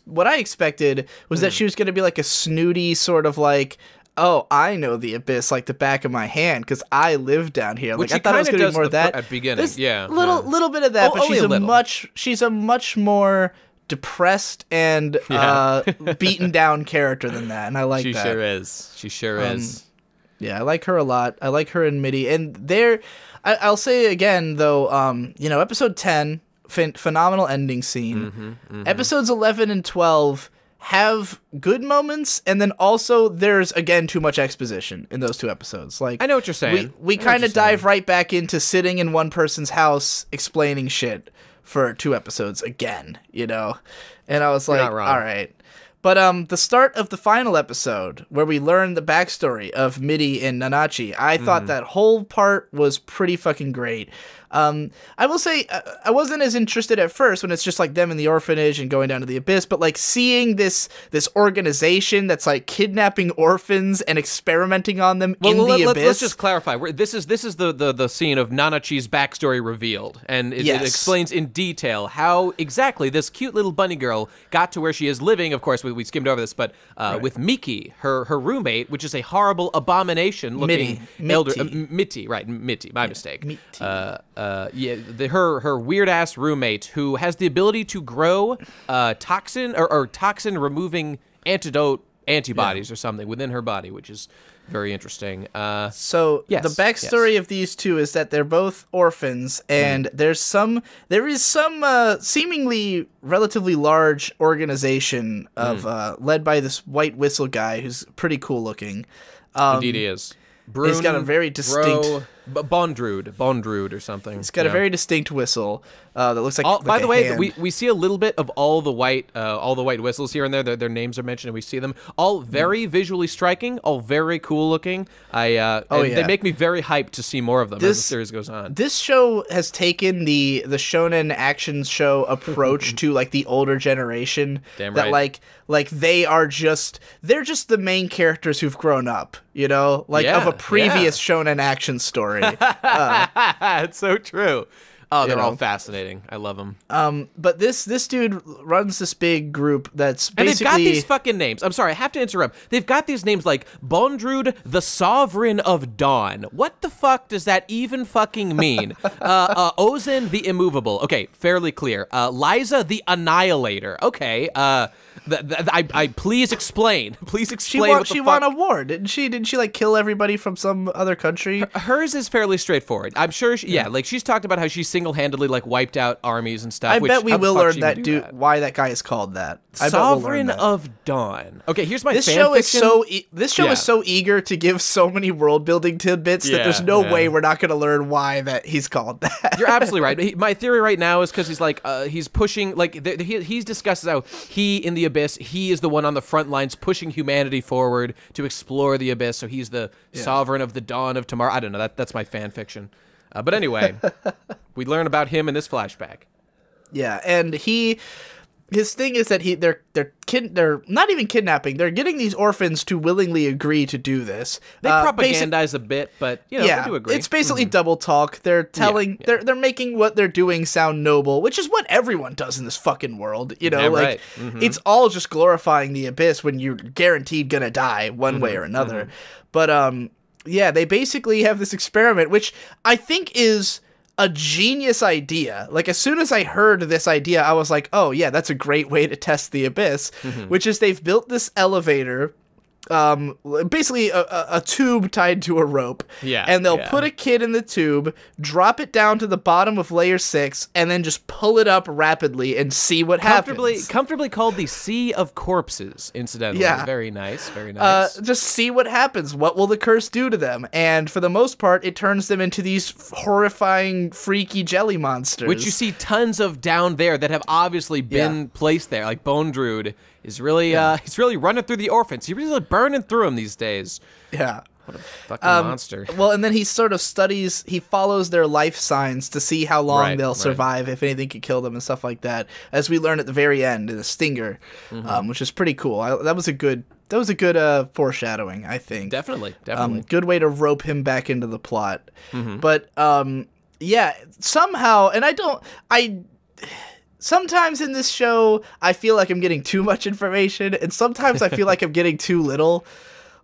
what I expected was that she was going to be like a snooty sort of like, oh, I know the Abyss like the back of my hand because I live down here. Which like I thought it was going to be more of that at the beginning. There's yeah, little bit of that, but she's a much more depressed and beaten down character than that, and I like that. She sure is. Yeah, I like her a lot. I like her and Mitty, and I'll say again though, episode 10, phenomenal ending scene. Episodes 11 and 12 have good moments, and then also there's again too much exposition in those two episodes. Like, I know what you're saying. We kind of dive right back into sitting in one person's house explaining shit for 2 episodes again, and I was like, all right. But the start of the final episode, where we learn the backstory of Mitty and Nanachi, I thought that whole part was pretty fucking great. I will say I wasn't as interested at first when it's just like them in the orphanage and going down to the abyss, but like seeing this organization that's like kidnapping orphans and experimenting on them in the abyss. Let's just clarify. This is the scene of Nanachi's backstory revealed, and it explains in detail how exactly this cute little bunny girl got to where she is living. Of course, we skimmed over this, but with Miki, her roommate, which is a horrible abomination looking Mitty, right? Mitty, my mistake. Mitty. Her weird ass roommate who has the ability to grow toxin or toxin removing antibodies or something within her body, which is very interesting. The backstory of these two is that they're both orphans, and there is some seemingly relatively large organization of led by this white whistle guy who's pretty cool looking. Indeed, he is. He's got a very distinct Bondrude or something. He's got a very distinct whistle that looks like. By the way, we see a little bit of all the white whistles here and there. Their names are mentioned, and we see them all very visually striking, all very cool looking. They make me very hyped to see more of them as the series goes on. This show has taken the shonen action show approach to like the older generation. Damn that right. like they're just the main characters who've grown up, of a previous shonen action story. It's so true. Oh, they're all fascinating. I love them. But this dude runs this big group that's basically... And they've got these fucking names. I'm sorry, I have to interrupt. They've got these names like Bondrude, the Sovereign of Dawn. What the fuck does that even fucking mean? Ozen, the Immovable. Okay, fairly clear. Liza, the Annihilator. Okay, I please explain. Please explain what the fuck. She won a war, didn't she? Didn't she like kill everybody from some other country? Hers is fairly straightforward. I'm sure. Like she's talked about how she single-handedly like wiped out armies and stuff. I bet we will learn why that guy is called that. Sovereign of Dawn. Okay, here's my this show is so eager to give so many world building tidbits that there's no way we're not going to learn why that he's called that. You're absolutely right. My theory right now is because he's like he's pushing he discusses how he in the abyss, he is the one on the front lines pushing humanity forward to explore the abyss. So he's the sovereign of the dawn of tomorrow. I don't know. That's my fan fiction. But anyway, we learn about him in this flashback. Yeah, and his thing is that they're not even kidnapping. They're getting these orphans to willingly agree to do this. They propagandize a bit, but they do agree. It's basically double talk. They're telling they're making what they're doing sound noble, which is what everyone does in this fucking world. Right. It's all just glorifying the abyss when you're guaranteed gonna die one way or another. But they basically have this experiment, which I think is a genius idea. Like, as soon as I heard this idea, I was like, oh yeah, that's a great way to test the abyss, which is they've built this elevator, basically a tube tied to a rope, and they'll put a kid in the tube, drop it down to the bottom of layer 6, and then just pull it up rapidly and see what happens. Comfortably called the Sea of Corpses, incidentally. Very nice, very nice. Just see what happens. What will the curse do to them? And for the most part, it turns them into these horrifying, freaky jelly monsters. Which you see tons of down there that have obviously been placed there, like Bondrude is really he's really running through the orphans. He's really burning through them these days. Yeah. What a fucking monster. Well, and then he sort of he follows their life signs to see how long they'll survive, if anything could kill them and stuff like that, as we learn at the very end in the stinger, which is pretty cool. That was a good foreshadowing, I think. Definitely. Good way to rope him back into the plot. somehow, and sometimes in this show, I feel like I'm getting too much information, and sometimes I feel like I'm getting too little.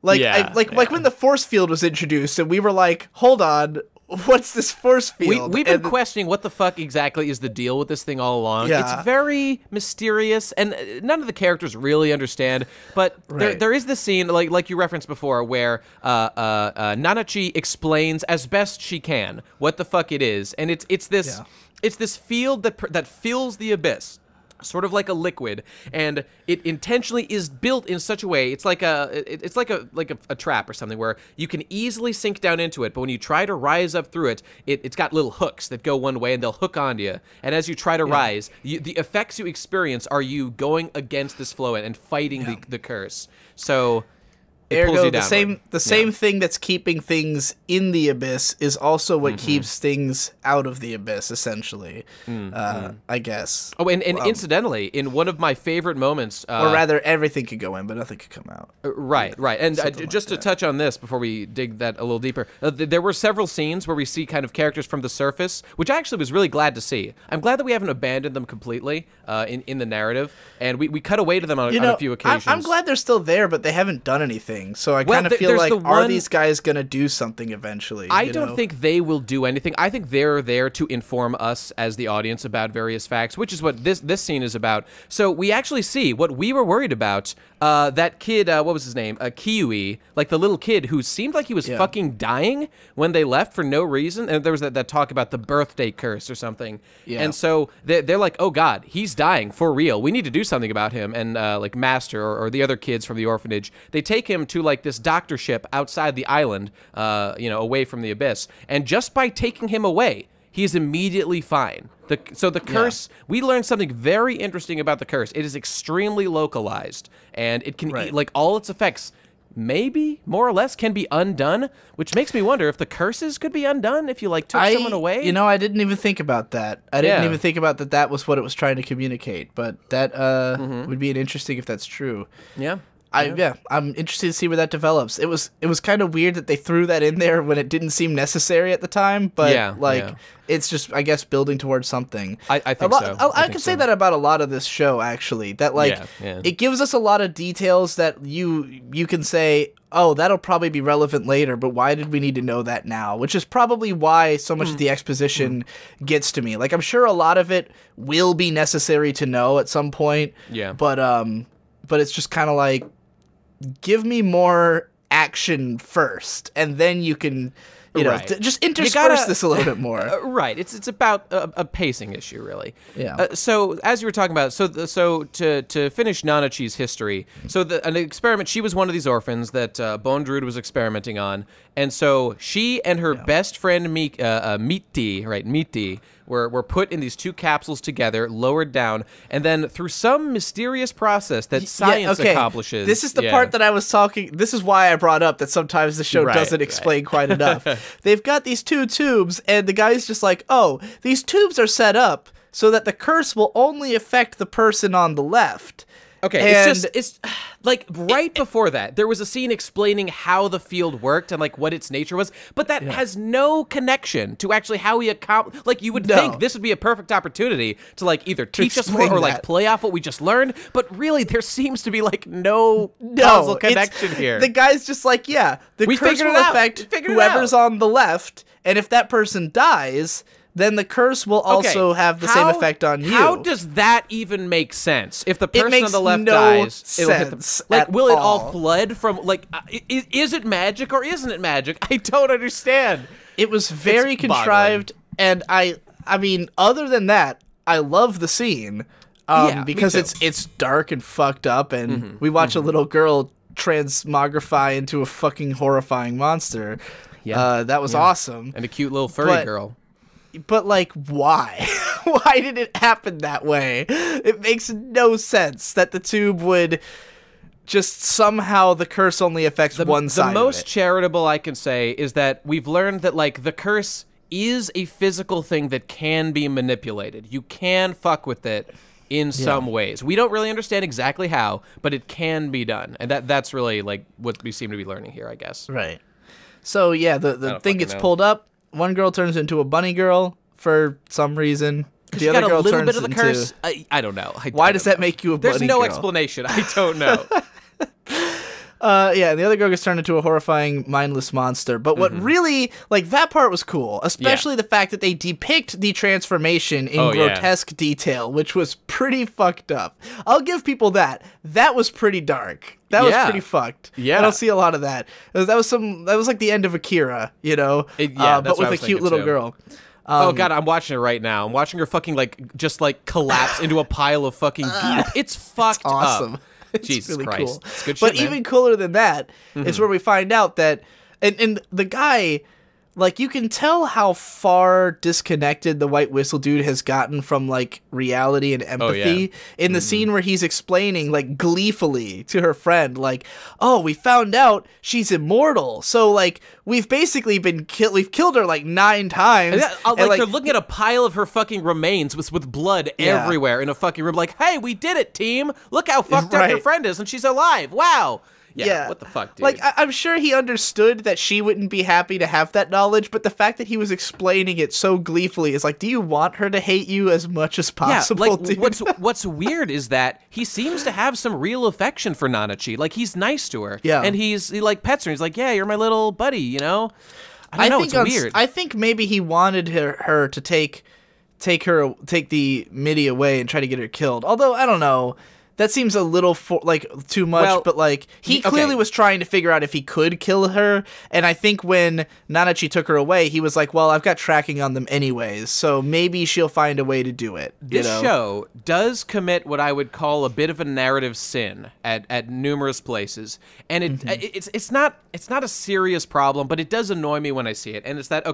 Like, like when the force field was introduced, and we were like, hold on, what's this force field? We've been questioning what the fuck exactly is the deal with this thing all along. Yeah. It's very mysterious, and none of the characters really understand. But there is this scene, like you referenced before, where Nanachi explains as best she can what the fuck it is, and it's this field that fills the abyss, sort of like a liquid, and it intentionally is built in such a way it's like a trap or something where you can easily sink down into it, but when you try to rise up through it, it's got little hooks that go one way and they'll hook onto you, and as you try to rise, the effects you experience are you going against this flow and fighting the curse. So ergo, the same thing that's keeping things in the abyss is also what keeps things out of the abyss, essentially. I guess. Oh, and incidentally, in one of my favorite moments, or rather, everything could go in, but nothing could come out. Right. And just to touch on this before we dig that a little deeper, there were several scenes where we see kind of characters from the surface, which I actually was really glad to see. I'm glad that we haven't abandoned them completely in the narrative, and we cut away to them on a few occasions. I'm glad they're still there, but they haven't done anything. So I kind of feel like, are these guys going to do something eventually? I don't think they will do anything. I think they're there to inform us as the audience about various facts, which is what this scene is about. So we actually see what we were worried about. That kid, what was his name? Kiwi, like the little kid who seemed like he was fucking dying when they left for no reason. And there was that talk about the birthday curse or something. Yeah. And so they're like, oh God, he's dying for real. We need to do something about him. And like Master or the other kids from the orphanage, they take him to like this doctor ship outside the island, away from the abyss. And just by taking him away, he is immediately fine. So the curse, we learned something very interesting about the curse. It is extremely localized, and it can, like, all its effects, maybe, more or less, can be undone, which makes me wonder if the curses could be undone if you, like, took someone away. You know, I didn't even think about that. I didn't even think about that was what it was trying to communicate, but that would be interesting if that's true. Yeah. I'm interested to see where that develops. It was kind of weird that they threw that in there when it didn't seem necessary at the time, but it's just, I guess, building towards something. I think so. I can say that about a lot of this show, actually. That it gives us a lot of details that you can say, oh, that'll probably be relevant later, but why did we need to know that now? Which is probably why so much of the exposition gets to me. Like, I'm sure a lot of it will be necessary to know at some point. Yeah. But it's just kind of like, give me more action first, and then you can, just intersperse this a little bit more. Right. It's about a pacing issue, really. Yeah. So as you were talking about, so to finish Nanachi's history, so an experiment. She was one of these orphans that Bone Druid was experimenting on, and so she and her best friend Miti, were put in these two capsules together, lowered down, and then through some mysterious process that science accomplishes. This is the part that I was talking. This is why I brought up that sometimes the show doesn't explain quite enough. They've got these two tubes, and the guy's just like, oh, these tubes are set up so that the curse will only affect the person on the left. Okay, it's like right before that, there was a scene explaining how the field worked and like what its nature was, but that has no connection to actually how we accomplish. Like, you would think this would be a perfect opportunity to like either teach us more or like play off what we just learned, but really there seems to be like no causal connection here. The guy's just like, the curse will affect whoever's on the left, and if that person dies, then the curse will also have the same effect on you. How does that even make sense? If the person on the left dies, it'll hit the, like, will it all flood from, like, is it magic or isn't it magic? I don't understand. It was very contrived, and I mean, other than that, I love the scene because it's dark and fucked up, and we watch a little girl transmogrify into a fucking horrifying monster. That was awesome. And a cute little furry girl. But, like, why? Why did it happen that way? It makes no sense that the tube would just somehow the curse only affects one side of it. The most charitable I can say is that we've learned that, like, the curse is a physical thing that can be manipulated. You can fuck with it in some ways. We don't really understand exactly how, but it can be done. And that's really, like, what we seem to be learning here, I guess. Right. So, the thing gets pulled up. One girl turns into a bunny girl for some reason. The she other got a girl little turns bit of the into- curse. I don't know. Why does that make you a There's bunny no girl? explanation. I don't know. Yeah, and the other girl gets turned into a horrifying, mindless monster. But what really, like, that part was cool, especially the fact that they depict the transformation in grotesque detail, which was pretty fucked up. I'll give people that. That was pretty dark. That was pretty fucked. Yeah. I don't see a lot of that. That was like the end of Akira, you know? That's but what I with was a cute thinking, little too. girl. Oh god, I'm watching it right now. I'm watching her fucking just collapse into a pile of fucking goop. It's fucked Awesome. up. It's Jesus really Christ. cool. It's good But shit, man. even cooler than that is where we find out that, and the guy, like, you can tell how far disconnected the White Whistle dude has gotten from, like, reality and empathy in the scene where he's explaining, like, gleefully to her friend, like, oh, we found out she's immortal. So, like, we've basically we've killed her, like, 9 times. Like, and, they're looking at a pile of her fucking remains with blood everywhere in a fucking room. Like, hey, we did it, team. Look how fucked up your friend is, and she's alive. Wow. Yeah, what the fuck, dude? Like, I'm sure he understood that she wouldn't be happy to have that knowledge, but the fact that he was explaining it so gleefully is like, do you want her to hate you as much as possible, like, dude? what's weird is that he seems to have some real affection for Nanachi. Like, he's nice to her. Yeah. And he like pets her. He's like, yeah, you're my little buddy, you know? I don't know, it's weird. I think maybe he wanted her to take the MIDI away and try to get her killed. Although, I don't know. That seems a little too much, but like he clearly was trying to figure out if he could kill her, and I think when Nanachi took her away, he was like, "Well, I've got tracking on them anyways, so maybe she'll find a way to do it." This show does commit what I would call a bit of a narrative sin at numerous places, and it's not a serious problem, but it does annoy me when I see it, and it's that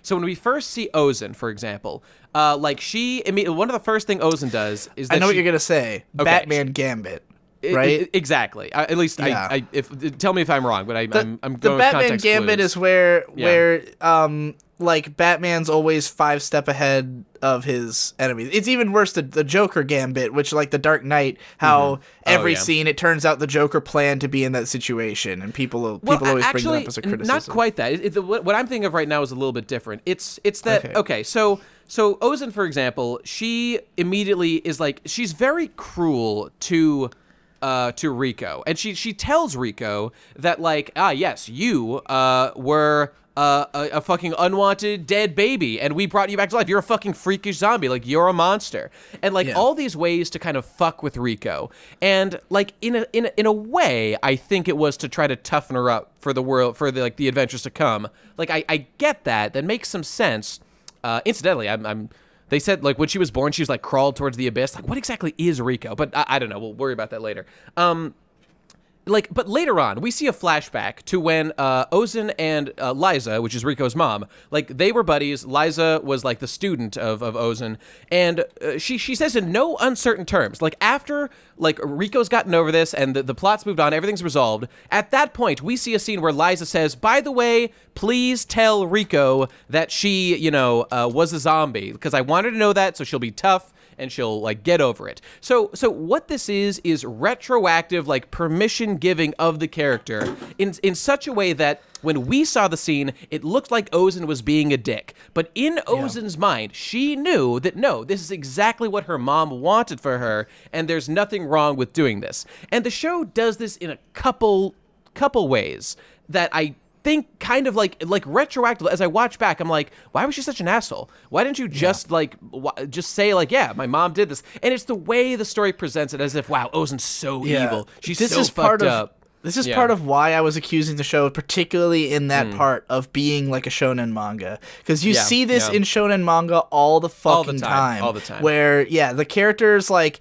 so when we first see Ozen, for example. One of the first thing Ozen does is that I know what you're gonna say. Batman Gambit, right? Exactly. At least tell me if I'm wrong, but I'm going the with Batman context Gambit clues. is where like Batman's always 5 steps ahead of his enemies. It's even worse the Joker Gambit, which like the Dark Knight, how every scene it turns out the Joker planned to be in that situation, and people always bring that up as a criticism. Not quite that. What I'm thinking of right now is a little bit different. It's that So Ozen, for example, she immediately is like, she's very cruel to Rico, and she tells Rico that like, yes, you were a fucking unwanted dead baby, and we brought you back to life. You're a fucking freakish zombie, like you're a monster, and like all these ways to kind of fuck with Rico, and like in a way, I think it was to try to toughen her up for the world, for the adventures to come. Like I get that makes some sense. Incidentally, they said, like, when she was born, she was, like, crawled towards the abyss. Like, what exactly is Rico? But I don't know. We'll worry about that later. But later on, we see a flashback to when Ozen and Liza, which is Rico's mom, like, they were buddies. Liza was, like, the student of Ozen. And she says in no uncertain terms, like, after, like, Rico's gotten over this and the plot's moved on, everything's resolved, at that point, we see a scene where Liza says, by the way, please tell Rico that she, was a zombie, because I want her to know that, so she'll be tough and she'll like get over it. So what this is retroactive, like, permission giving of the character in such a way that when we saw the scene, it looked like Ozen was being a dick. But in Ozen's mind, she knew that no, this is exactly what her mom wanted for her, and there's nothing wrong with doing this. And the show does this in a couple ways that I think kind of like retroactive. As I watch back, I'm like, why was she such an asshole? Why didn't you just just say like, yeah, my mom did this? And it's the way the story presents it, as if, wow, Ozen's so evil. She's so fucked up. This is part of why I was accusing the show, particularly in that part, of being like a shonen manga. Because you see this in shonen manga all the fucking time. All the time. Where, the character's like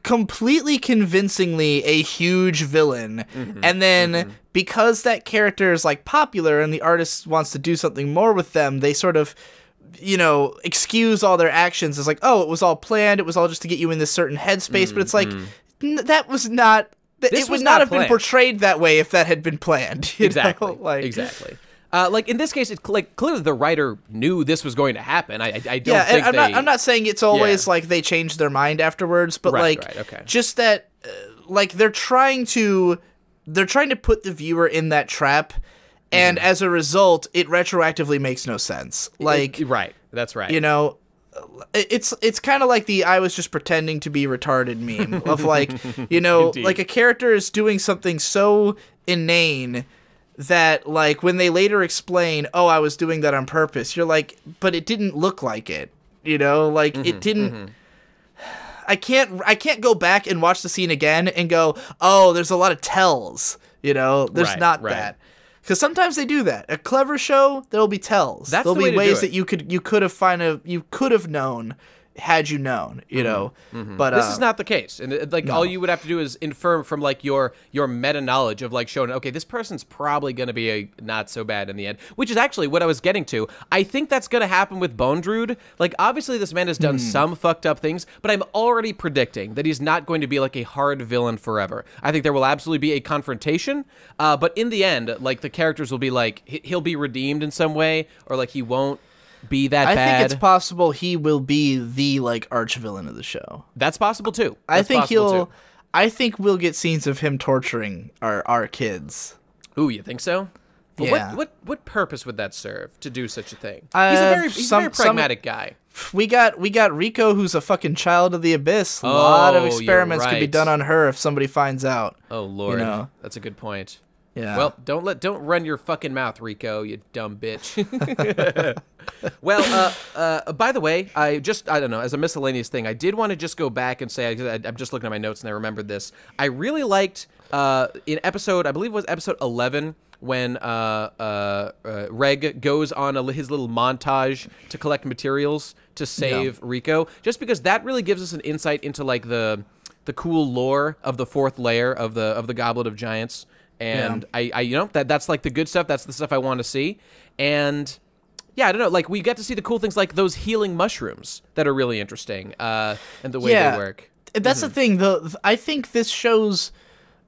completely convincingly a huge villain, and then because that character is like popular and the artist wants to do something more with them, they sort of excuse all their actions as like, oh, it was all planned, it was all just to get you in this certain headspace. But it's like, that was not, it would not have been portrayed that way if that had been planned. Exactly. Exactly. Like in this case, it's like clearly the writer knew this was going to happen. I don't think I'm not saying it's always like they changed their mind afterwards, but just that like they're trying to put the viewer in that trap, and as a result, it retroactively makes no sense. Like right, that's right. it's kind of like the I was just pretending to be retarded meme of like, you know, Indeed. like a character is doing something so inane that like when they later explain, oh, I was doing that on purpose, you're like, but it didn't look like it, you know, like it didn't. I can't go back and watch the scene again and go, oh, there's a lot of tells, you know, there's Right, not right. that. Because sometimes they do that. A clever show, there'll be tells. That's there'll the way be to do ways it. that you could have known had you known, you know. But This is not the case, and like all no. you would have to do is infer from like your meta knowledge of like showing, okay, this person's probably going to be a not so bad in the end, which is actually what I was getting to. I think that's going to happen with Bone Druid. Like obviously this man has done some fucked up things, but I'm already predicting that he's not going to be like a hard villain forever. I think there will absolutely be a confrontation, but in the end, like the characters will be like he'll be redeemed in some way, or like he won't be that I bad. think it's possible he will be the like arch villain of the show. That's possible too. I That's think possible, he'll. too. I think we'll get scenes of him torturing our kids. Ooh, you think so? But Yeah. what purpose would that serve to do such a thing? He's Some- a very pragmatic guy. We got Rico, who's a fucking child of the abyss. A lot of Oh, experiments you're could be right. done on her if somebody finds out. Oh Lord, know. that's a good point. Yeah. Well, don't run your fucking mouth, Rico, you dumb bitch. Well, by the way, I don't know, as a miscellaneous thing, I did want to just go back and say, I'm just looking at my notes and I remembered this. I really liked in episode, I believe it was episode 11, when Reg goes on his little montage to collect materials to save Rico, just because that really gives us an insight into like the cool lore of the fourth layer of the Goblet of Giants. And I you know, that's like the good stuff. That's the stuff I want to see. And yeah, I don't know. Like we get to see the cool things, like those healing mushrooms that are really interesting, and the way they work. That's the thing. I think this shows.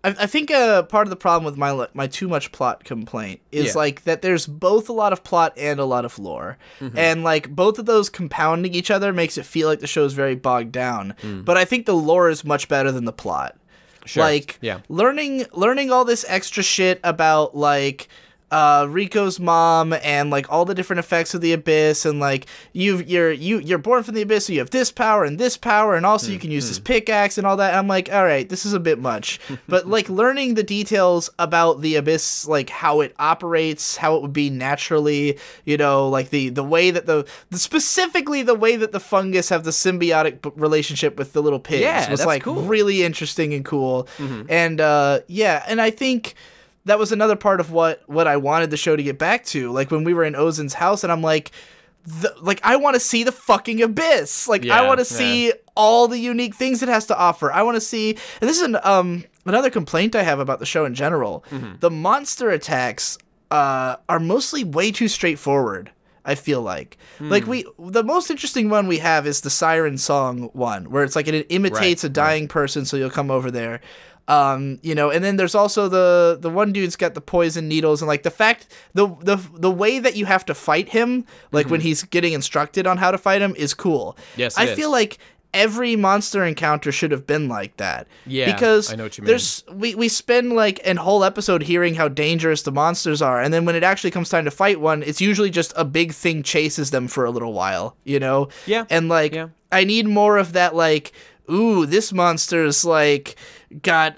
I think part of the problem with my too much plot complaint is like that there's both a lot of plot and a lot of lore, and like both of those compounding each other makes it feel like the show is very bogged down. But I think the lore is much better than the plot. Sure. Like learning all this extra shit about like Rico's mom and like all the different effects of the abyss, and like you're born from the abyss, so you have this power and also you can use this pickaxe and all that. And I'm like, all right, this is a bit much. But like learning the details about the abyss, like how it operates, how it would be naturally, you know, like the way that specifically the way that the fungus have the symbiotic relationship with the little pigs was that's like cool. really interesting and cool. And and I think that was another part of what I wanted the show to get back to. Like when we were in Ozen's house, and I'm like, I want to see the fucking abyss. Like I want to see all the unique things it has to offer. I want to see, and this is another complaint I have about the show in general. The monster attacks are mostly way too straightforward. I feel like the most interesting one we have is the Siren Song one, where it's like it imitates a dying person, so you'll come over there. You know, and then there's also the one dude's got the poison needles, and like the fact the way that you have to fight him, like when he's getting instructed on how to fight him, is cool. Yes, I feel like every monster encounter should have been like that. Yeah, because I know what you mean. there's we spend like a whole episode hearing how dangerous the monsters are, and then when it actually comes time to fight one, it's usually just a big thing chases them for a little while, you know? Yeah. And like I need more of that, like, ooh, this monster's like got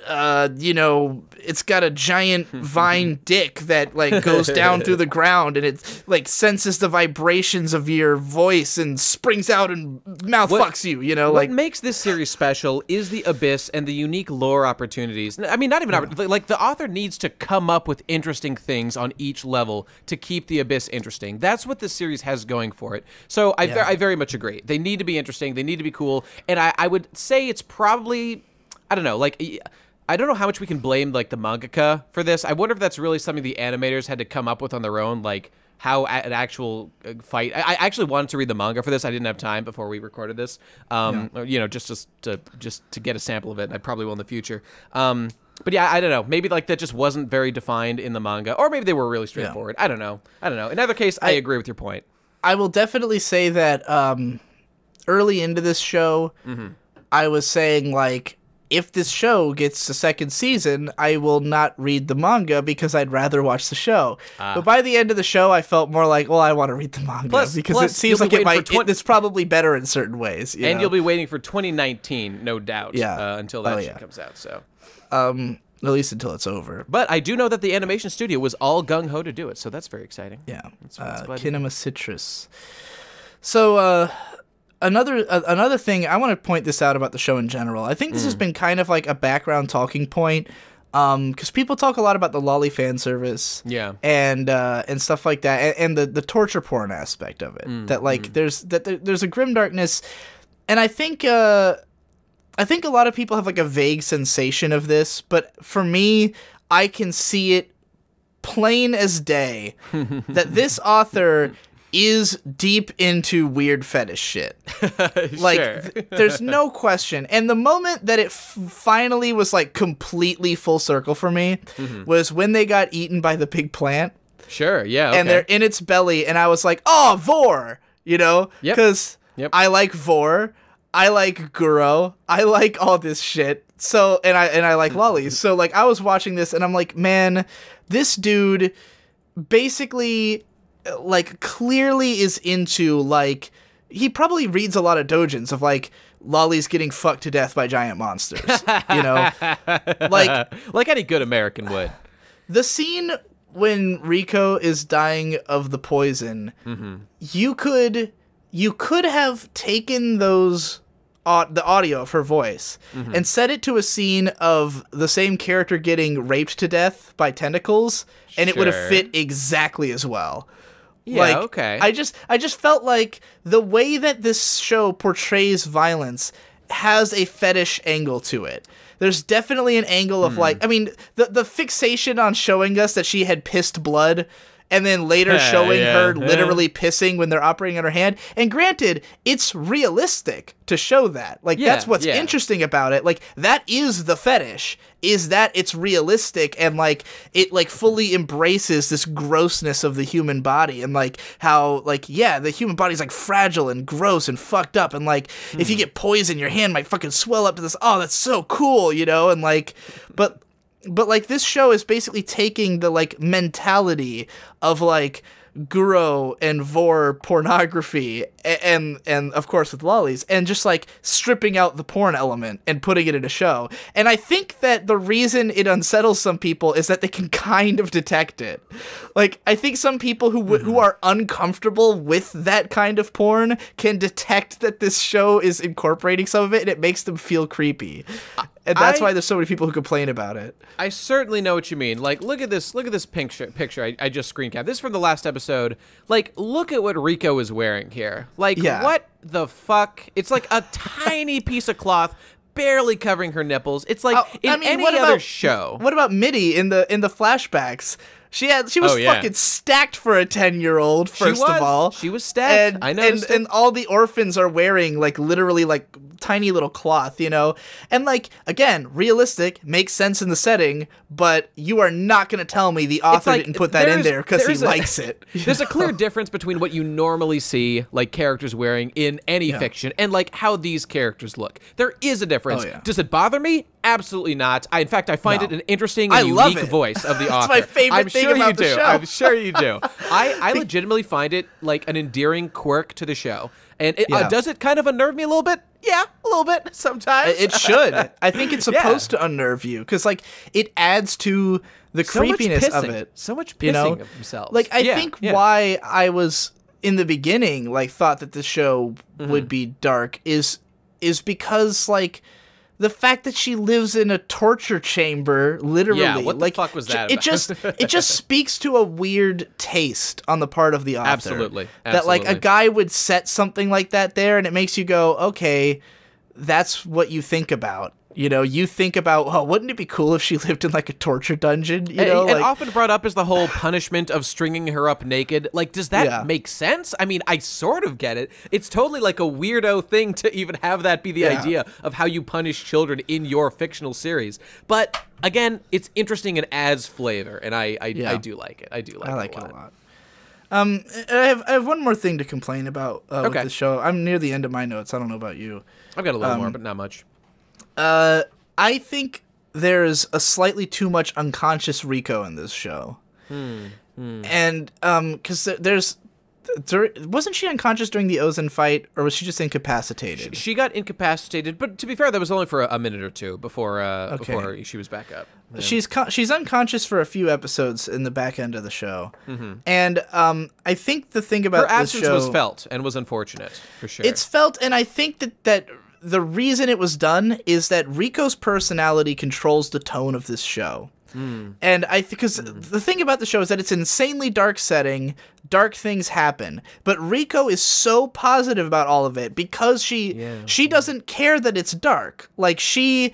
you know, it's got a giant vine dick that like goes down through the ground, and it like senses the vibrations of your voice and springs out and mouth fucks you, you know? What makes this series special is the abyss and the unique lore opportunities. I mean, not even like the author needs to come up with interesting things on each level to keep the abyss interesting. That's what this series has going for it. So I very much agree. They need to be interesting. They need to be cool. And I would say it's probably, I don't know, like, I don't know how much we can blame like the mangaka for this. I wonder if that's really something the animators had to come up with on their own, like how an actual fight. I actually wanted to read the manga for this. I didn't have time before we recorded this. You know, just to get a sample of it. And I probably will in the future. But yeah, I don't know. Maybe like that just wasn't very defined in the manga, or maybe they were really straightforward. I don't know. In either case, I agree with your point. I will definitely say that early into this show, I was saying like, if this show gets a second season, I will not read the manga because I'd rather watch the show. But by the end of the show, I felt more like, well, I want to read the manga because it seems like it's probably better in certain ways. You know? You'll be waiting for 2019, no doubt, until that shit comes out. So, at least until it's over. But I do know that the animation studio was all gung-ho to do it, so that's very exciting. Yeah, Kinema Citrus. So, another thing, I want to point this out about the show in general. I think this has been kind of like a background talking point, because people talk a lot about the lolly fan service, and stuff like that, and the torture porn aspect of it. That like there's a grimdarkness, and I think a lot of people have like a vague sensation of this, but for me, I can see it plain as day that this author is deep into weird fetish shit. Like, there's no question. And the moment that it finally was, like, completely full circle for me was when they got eaten by the big plant. Sure, yeah, okay. And they're in its belly, and I was like, oh, Vor! You know? Because I like Vor. I like Guro. I like all this shit. So, and I like lollies. So, like, I was watching this, and I'm like, man, this dude basically, like, clearly is into, like, he probably reads a lot of doujins of, like, lollies getting fucked to death by giant monsters, you know? Like any good American would. The scene when Rico is dying of the poison, you could have taken those the audio of her voice and set it to a scene of the same character getting raped to death by tentacles, and it would have fit exactly as well. Yeah, like, okay. I just felt like the way that this show portrays violence has a fetish angle to it. There's definitely an angle of like, I mean, the fixation on showing us that she had pissed blood and then later showing her literally pissing when they're operating on her hand. And granted, it's realistic to show that. Like, that's what's interesting about it. Like, that is the fetish, is that it's realistic and, like, it, like, fully embraces this grossness of the human body and, like, how, like, yeah, the human body's, like, fragile and gross and fucked up and, like, if you get poison, your hand might fucking swell up to this, oh, that's so cool, you know? And, like, but like, this show is basically taking the, like, mentality of, like, Guro and Vor pornography and of course with lollies, and just, like, stripping out the porn element and putting it in a show. And I think that the reason it unsettles some people is that they can kind of detect it. Like, I think some people who are uncomfortable with that kind of porn can detect that this show is incorporating some of it, and it makes them feel creepy. And that's why there's so many people who complain about it. I certainly know what you mean. Like, look at this picture I just screen capped. This is from the last episode. Like, look at what Rico is wearing here. Like, what the fuck? It's like a tiny piece of cloth barely covering her nipples. It's like any other show. What about Mitty in the flashbacks? She was fucking stacked for a 10-year-old, first of all. She was stacked. I noticed and all the orphans are wearing, like, literally, like, tiny little cloth, you know? And, like, again, realistic, makes sense in the setting, but you are not going to tell me the author didn't put that in there because he likes it. There's a clear difference between what you normally see, like, characters wearing in any fiction and, like, how these characters look. There is a difference. Does it bother me? Absolutely not. In fact, I find it an interesting and unique voice of the author. It's my favorite thing about the show. I'm sure you do. I legitimately find it like an endearing quirk to the show. And does it kind of unnerve me a little bit? Yeah, a little bit sometimes. It should. I think it's supposed to unnerve you because, like, it adds to the creepiness of it. So much pissing of themselves. Like, I think why I was in the beginning, like, thought that the show would be dark is because, like, the fact that she lives in a torture chamber, literally. Yeah, what the fuck was that about? It just speaks to a weird taste on the part of the author. Absolutely. That, like, a guy would set something like that there, and it makes you go, okay, that's what you think about. You know, you think about, oh, wouldn't it be cool if she lived in, like, a torture dungeon? You know, and often brought up is the whole punishment of stringing her up naked. Like, does that make sense? I mean, I sort of get it. It's totally like a weirdo thing to even have that be the idea of how you punish children in your fictional series. But again, it's interesting and adds flavor, and I do like it. I like it a lot. I have one more thing to complain about with the show. I'm near the end of my notes. I don't know about you. I've got a little more, but not much. I think there's a slightly too much unconscious Rico in this show. And because wasn't she unconscious during the Ozen fight, or was she just incapacitated? She got incapacitated, but to be fair, that was only for a minute or two before she was back up. Yeah. She's unconscious for a few episodes in the back end of the show, and I think the thing about her absence this show was felt and was unfortunate for sure. It's felt, and I think that the reason it was done is that Rico's personality controls the tone of this show. And because the thing about the show is that it's an insanely dark setting, dark things happen, but Rico is so positive about all of it because she doesn't care that it's dark. Like she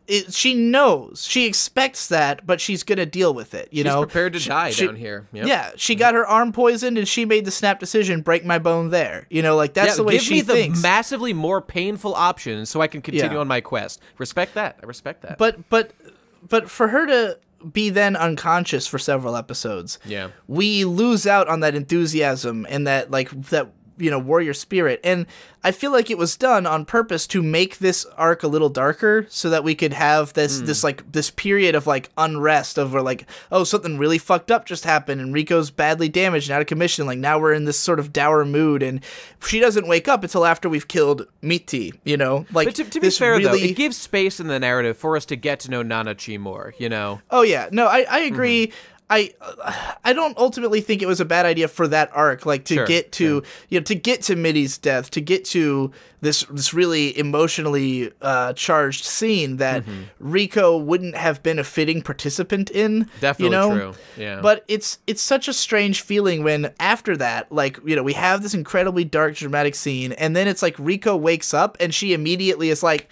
knows, she expects that, but she's gonna deal with it. You know, she's prepared to die down here. Yep. Yeah, she got her arm poisoned, and she made the snap decision: break my bone there. You know, like that's the way she thinks. Give me the massively more painful option so I can continue on my quest. Respect that. I respect that. But for her to be then unconscious for several episodes, we lose out on that enthusiasm and that warrior spirit. And I feel like it was done on purpose to make this arc a little darker so that we could have this period of like unrest of where like, oh, something really fucked up just happened and Rico's badly damaged and out of commission. Like now we're in this sort of dour mood and she doesn't wake up until after we've killed Mitty, you know? Like, but to be fair though, it gives space in the narrative for us to get to know Nanachi more, you know? Oh yeah, no, I agree. I don't ultimately think it was a bad idea for that arc, like to get to to get to Mitty's death, to get to this really emotionally charged scene that Rico wouldn't have been a fitting participant in. Definitely true. Yeah. But it's such a strange feeling when after that, like, you know, we have this incredibly dark, dramatic scene, and then it's like Rico wakes up and she immediately is like,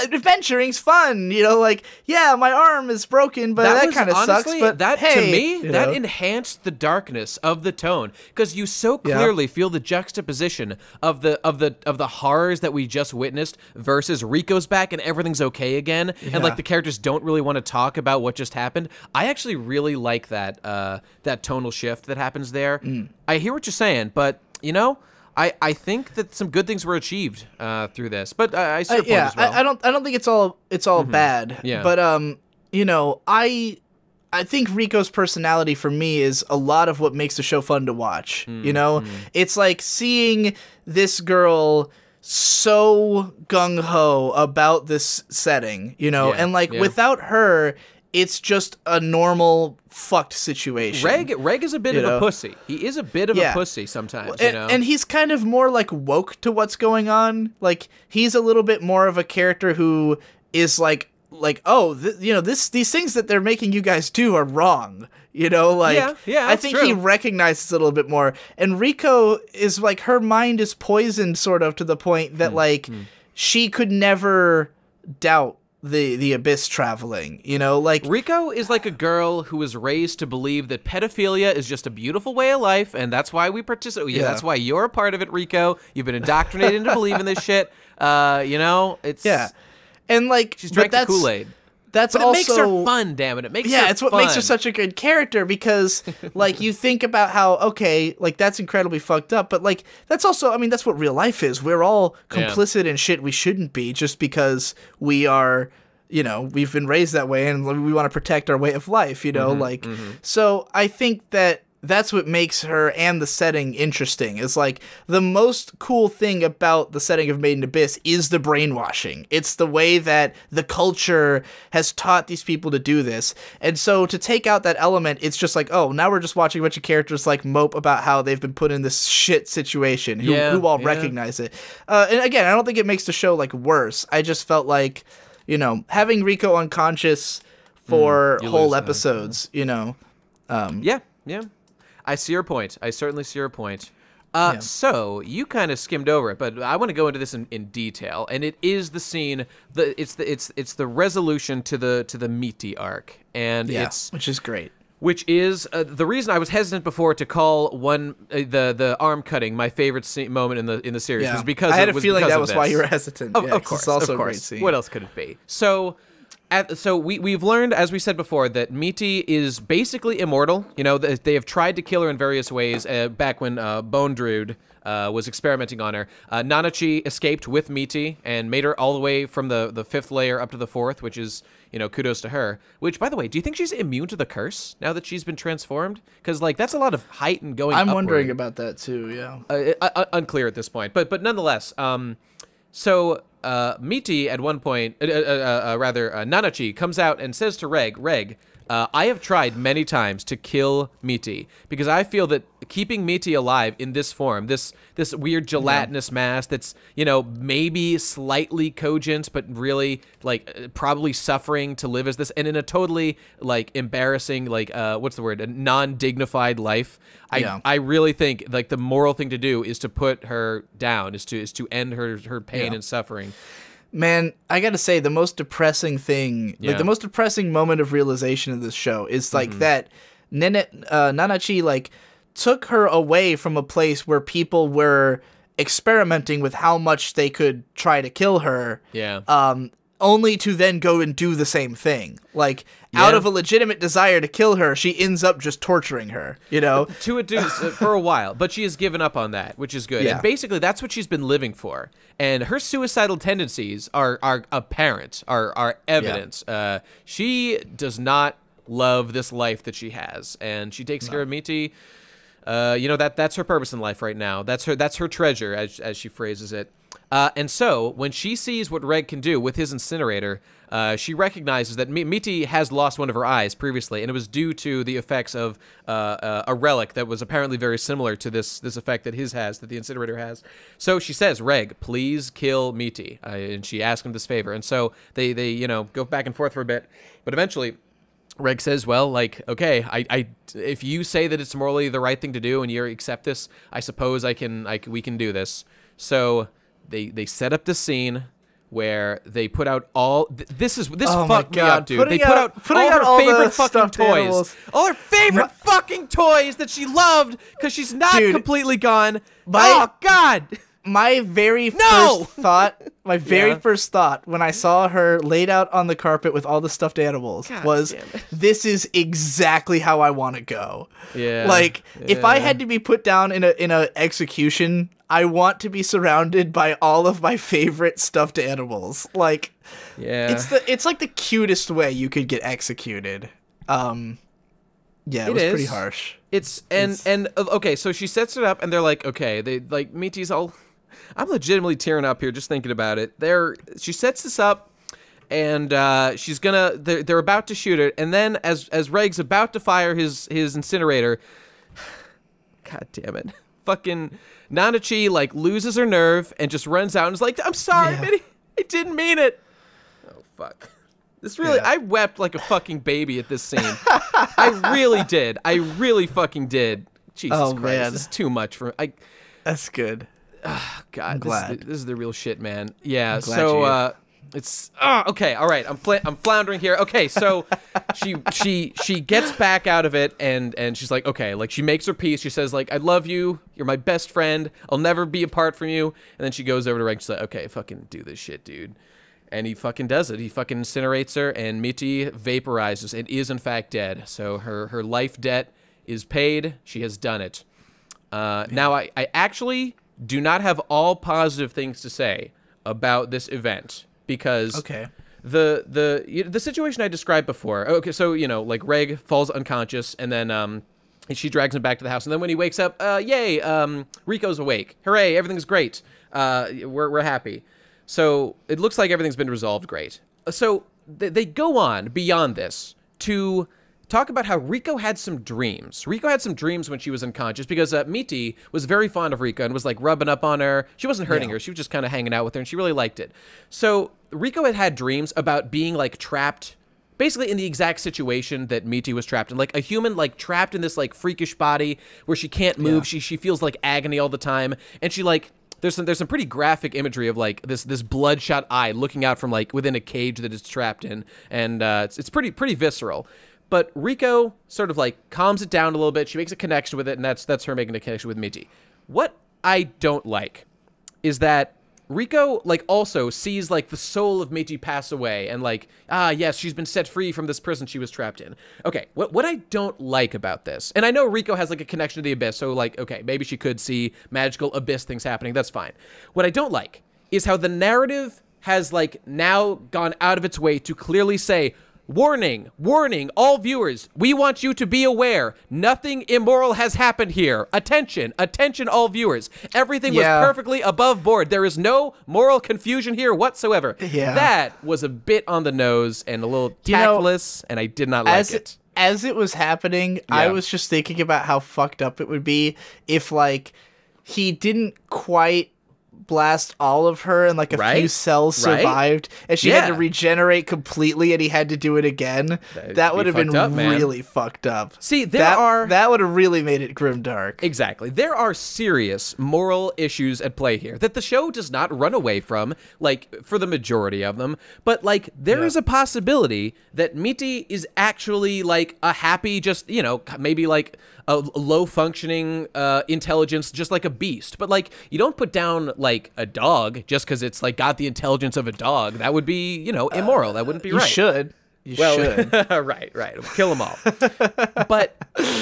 adventuring's fun, you know, like, yeah, my arm is broken, but that kind of sucks. But that, hey, to me, that enhanced the darkness of the tone because you so clearly feel the juxtaposition of the horrors that we just witnessed versus Rico's back and everything's okay again, and like the characters don't really want to talk about what just happened. I actually really like that that tonal shift that happens there. I hear what you're saying, but you know, I think that some good things were achieved through this, but I see your point as well. I don't think it's all bad. Yeah. But you know, I think Rico's personality for me is a lot of what makes the show fun to watch. You know, it's like seeing this girl so gung ho about this setting. You know, and like without her, it's just a normal fucked situation. Reg is a bit of a pussy. He is a bit of a pussy sometimes, you know? And he's kind of more like woke to what's going on. Like he's a little bit more of a character who is like oh, you know, these things that they're making you guys do are wrong. You know, like I think he recognizes it a little bit more. And Rico is like, her mind is poisoned sort of to the point that like she could never doubt the abyss traveling, you know, like Rico is like a girl who was raised to believe that pedophilia is just a beautiful way of life, and that's why we participate. Yeah, that's why you're a part of it, Rico. You've been indoctrinated into believing this shit. You know, it's and like she's drank the Kool-Aid. But it also makes her fun, damn it. It makes her fun. It's what makes her such a good character because, like, you think about how, okay, like, that's incredibly fucked up, but, like, that's also, I mean, that's what real life is. We're all complicit in shit we shouldn't be just because we are, you know, we've been raised that way and we want to protect our way of life, you know, so I think that that's what makes her and the setting interesting. Is like the most cool thing about the setting of Made in Abyss is the brainwashing. It's the way that the culture has taught these people to do this. And so to take out that element, it's just like, oh, now we're just watching a bunch of characters like mope about how they've been put in this shit situation who all recognize it. And again, I don't think it makes the show like worse. I just felt like, you know, having Rico unconscious for whole episodes, you know. Yeah. I see your point. I certainly see your point. So you kind of skimmed over it, but I want to go into this in detail. And it is the scene. It's the resolution to the Mitty arc, and which is great. Which is the reason I was hesitant before to call the arm cutting my favorite moment in the series was because I had a feeling that was why you were hesitant. Of course, it's also of course. A great scene. What else could it be? So So we've learned, as we said before, that Miti is basically immortal. You know, they have tried to kill her in various ways. Back when Bone Druid was experimenting on her, Nanachi escaped with Miti and made her all the way from the fifth layer up to the fourth, which is, you know, kudos to her. Which, by the way, do you think she's immune to the curse now that she's been transformed? Because like that's a lot of height and going. I'm wondering about that too. Yeah. Unclear at this point, but nonetheless. So Miti at one point, Nanachi comes out and says to Reg, I have tried many times to kill Miti because I feel that keeping Miti alive in this form, this weird gelatinous mass that's, you know, maybe slightly cogent, but really like probably suffering to live as this, and in a totally like embarrassing, like what's the word, a non-dignified life. I really think like the moral thing to do is to put her down, is to end her pain and suffering. Man, I gotta say, the most depressing thing, like the most depressing moment of realization of this show is like that Nanachi like took her away from a place where people were experimenting with how much they could try to kill her. Only to then go and do the same thing. Like, out of a legitimate desire to kill her, she ends up just torturing her, you know? For a while, but she has given up on that, which is good. Yeah. And basically, that's what she's been living for. And her suicidal tendencies are apparent, are evident. Yeah. She does not love this life that she has, and she takes care of Miti. You know, that's her purpose in life right now. That's her treasure, as she phrases it. And so, when she sees what Reg can do with his incinerator, she recognizes that Miti has lost one of her eyes previously, and it was due to the effects of a relic that was apparently very similar to this effect that that the incinerator has. So she says, Reg, please kill Miti, and she asks him this favor. And so they you know, go back and forth for a bit, but eventually Reg says, well, like, okay, if you say that it's morally the right thing to do and you accept this, I suppose we can do this. So they set up the scene where they put out all this fucked me up, dude. They put out all her favorite fucking toys. Animals. All her favorite fucking toys that she loved because she's not completely gone. Oh God. My very first thought when I saw her laid out on the carpet with all the stuffed animals was, this is exactly how I want to go. Yeah. Like, if I had to be put down in a execution, I want to be surrounded by all of my favorite stuffed animals. Like, it's like the cutest way you could get executed. It was pretty harsh. Okay, so she sets it up, and they're like, okay, Miti's all. I'm legitimately tearing up here just thinking about it. She sets this up, and she's gonna. They're about to shoot it, and then as Reg's about to fire his incinerator, God damn it, fucking Nanachi like loses her nerve and just runs out and is like, "I'm sorry, Mitty, I didn't mean it." Oh fuck. This really, I wept like a fucking baby at this scene. I really did. I really fucking did. Jesus Christ, man. This is too much for. That's good. Oh, God, this is the real shit, man. Yeah, so it's okay. All right, I'm floundering here. Okay, so she gets back out of it, and she's like, okay, like she makes her peace. She says like, I love you. You're my best friend. I'll never be apart from you. And then she goes over to Reg. She's like, okay, fucking do this shit, dude. And he fucking does it. He fucking incinerates her, and Miti vaporizes and is in fact dead. So her life debt is paid. She has done it. Now I actually do not have all positive things to say about this event because the situation I described before. Okay, so you know, like Reg falls unconscious, and then she drags him back to the house, and then when he wakes up, yay, Rico's awake, hooray, everything's great, we're happy. So it looks like everything's been resolved great. So they go on beyond this to talk about how Rico had some dreams. Rico had some dreams when she was unconscious because Miti was very fond of Rico and was like rubbing up on her. She wasn't hurting her. She was just kind of hanging out with her, and she really liked it. So Rico had dreams about being like trapped basically in the exact situation that Miti was trapped in, like a human like trapped in this like freakish body where she can't move. She feels like agony all the time, and she like there's some pretty graphic imagery of like this bloodshot eye looking out from like within a cage that it's trapped in, and it's pretty visceral. But Rico sort of like calms it down a little bit. She makes a connection with it, and that's her making a connection with Miti. What I don't like is that Riko, like, also sees, like, the soul of Meiji pass away, and, like, yes, she's been set free from this prison she was trapped in. Okay, what I don't like about this, and I know Riko has, like, a connection to the Abyss, so, like, okay, maybe she could see magical Abyss things happening, that's fine. What I don't like is how the narrative has, like, now gone out of its way to clearly say, warning, warning, all viewers, we want you to be aware. Nothing immoral has happened here. Attention, attention, all viewers. Everything was perfectly above board. There is no moral confusion here whatsoever. Yeah. That was a bit on the nose and a little tactless, and I did not like it. As it was happening, I was just thinking about how fucked up it would be if, like, he didn't quite blast all of her and like a few cells survived and she had to regenerate completely and he had to do it again. That would have been really fucked up. See, that would have really made it grimdark. Exactly. There are serious moral issues at play here that the show does not run away from, like, for the majority of them, but, like, there is a possibility that Miti is actually, like, a happy, just, you know, maybe, like, a low-functioning intelligence, just like a beast. But, like, you don't put down, like, a dog just because it's, like, got the intelligence of a dog. That would be, you know, immoral. That wouldn't be right. You should. You should. right. Kill them all. But,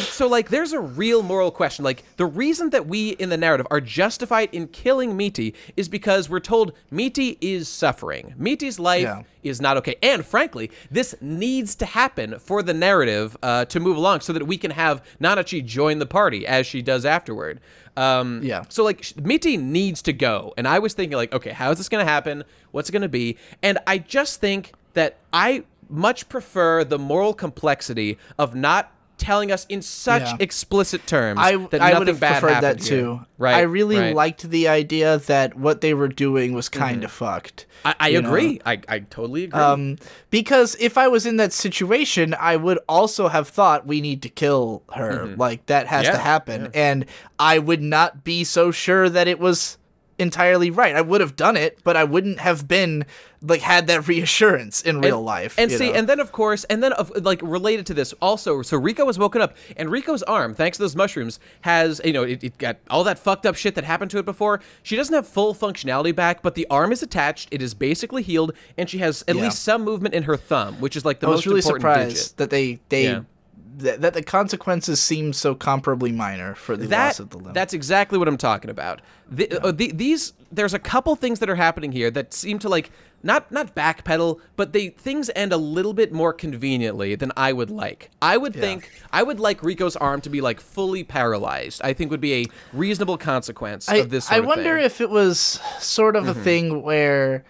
so, like, there's a real moral question. Like, the reason that we, in the narrative, are justified in killing Miti is because we're told Miti is suffering. Miti's life is not okay. And, frankly, this needs to happen for the narrative to move along so that we can have Nanachi join the party, as she does afterward. So, like, Miti needs to go. And I was thinking, like, okay, how is this going to happen? What's it going to be? And I just think that I much prefer the moral complexity of not telling us in such explicit terms that I nothing would have bad preferred happened that too. Here. Right. I really liked the idea that what they were doing was kind of fucked. I agree. I totally agree. Because if I was in that situation, I would also have thought we need to kill her. Like, that has to happen. And I would not be so sure that it was entirely right. I would have done it, but I wouldn't have been, like, had that reassurance in real life. And see, and then, of course, like, related to this also, so Riko was woken up, and Riko's arm, thanks to those mushrooms, has, you know, it got all that fucked up shit that happened to it before. She doesn't have full functionality back, but the arm is attached, it is basically healed, and she has at least some movement in her thumb, which is, like, the most important digit. I was really surprised that that the consequences seem so comparably minor for the loss of the limb. That's exactly what I'm talking about. There's a couple things that are happening here that seem to, like, not backpedal, but things end a little bit more conveniently than I would like. I would think I would like Riko's arm to be, like, fully paralyzed. I think would be a reasonable consequence of this sort of thing. I wonder if it was sort of a thing where,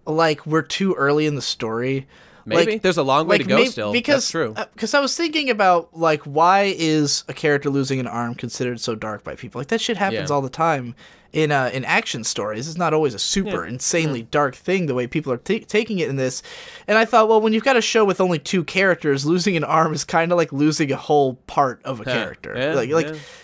like, we're too early in the story. Maybe. There's a long way to go still. Because, that's true. Because I was thinking about, like, why is a character losing an arm considered so dark by people? Like, that shit happens all the time in action stories. It's not always a super insanely dark thing the way people are taking it in this. And I thought, well, when you've got a show with only two characters, losing an arm is kind of like losing a whole part of a character.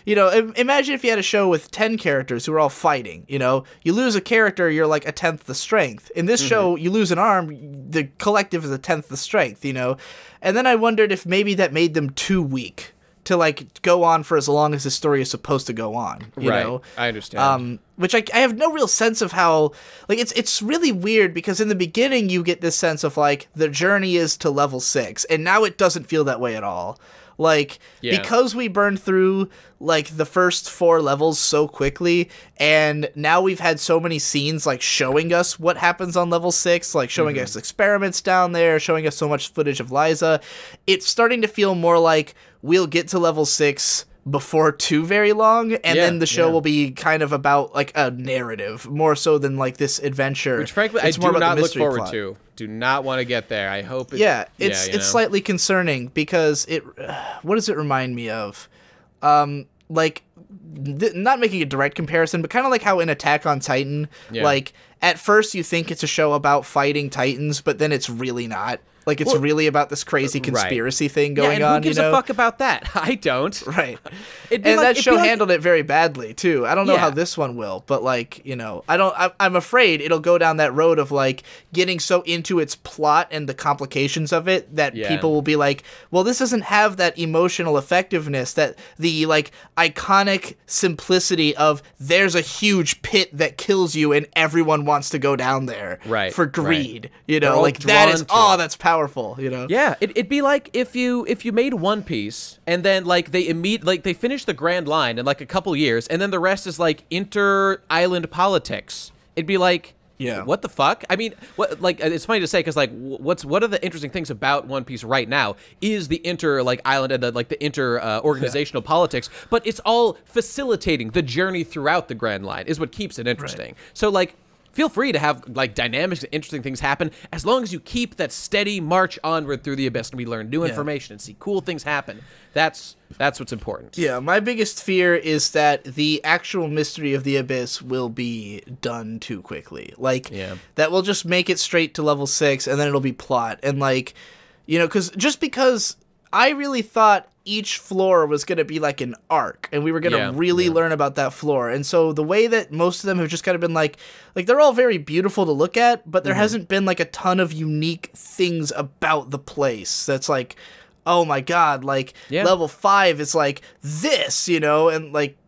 You know, imagine if you had a show with 10 characters who are all fighting, you know, you lose a character, you're like a tenth the strength. In this show, you lose an arm, the collective is a tenth the strength, you know. And then I wondered if maybe that made them too weak to, like, go on for as long as the story is supposed to go on, you know? I understand. Which I have no real sense of how, like, it's really weird because in the beginning you get this sense of, like, the journey is to level 6, and now it doesn't feel that way at all. Like, because we burned through, like, the first 4 levels so quickly, and now we've had so many scenes, like, showing us what happens on level 6, like, showing us experiments down there, showing us so much footage of Liza, it's starting to feel more like we'll get to level 6 before too very long, and then the show will be kind of about, like, a narrative, more so than, like, this adventure. Which, frankly, I do not look forward to. Do not want to get there. I hope it's slightly concerning because what does it remind me of? Like, not making a direct comparison, but kind of like how in Attack on Titan, like, at first you think it's a show about fighting titans, but then it's really not. Like it's really about this crazy conspiracy thing going and on. Who gives a fuck about that? I don't. Right. And that show handled it very badly too. I don't know how this one will, but like, you know, I'm afraid it'll go down that road of like getting so into its plot and the complications of it that people will be like, well, this doesn't have that emotional effectiveness, that the like iconic simplicity of there's a huge pit that kills you and everyone wants to go down there for greed. You know, like that is that's powerful, you know. Yeah, it'd be like if you made One Piece and then like they finish the Grand Line in like a couple years and then the rest is like inter-island politics. It'd be like, what the fuck? I mean, what, like, it's funny to say because like what are the interesting things about One Piece right now is the island and the inter organizational politics, but it's all facilitating the journey throughout the Grand Line is what keeps it interesting. So like, feel free to have like dynamic and interesting things happen as long as you keep that steady march onward through the abyss and we learn new information and see cool things happen. That's what's important. Yeah, my biggest fear is that the actual mystery of the abyss will be done too quickly. Like that will just make it straight to level 6 and then it'll be plot. And like, you know, because I really thought each floor was going to be like an arc and we were going to really learn about that floor. And so the way that most of them have just kind of been like they're all very beautiful to look at, but there hasn't been like a ton of unique things about the place that's like, oh my God, like level 5 is like this, you know, and like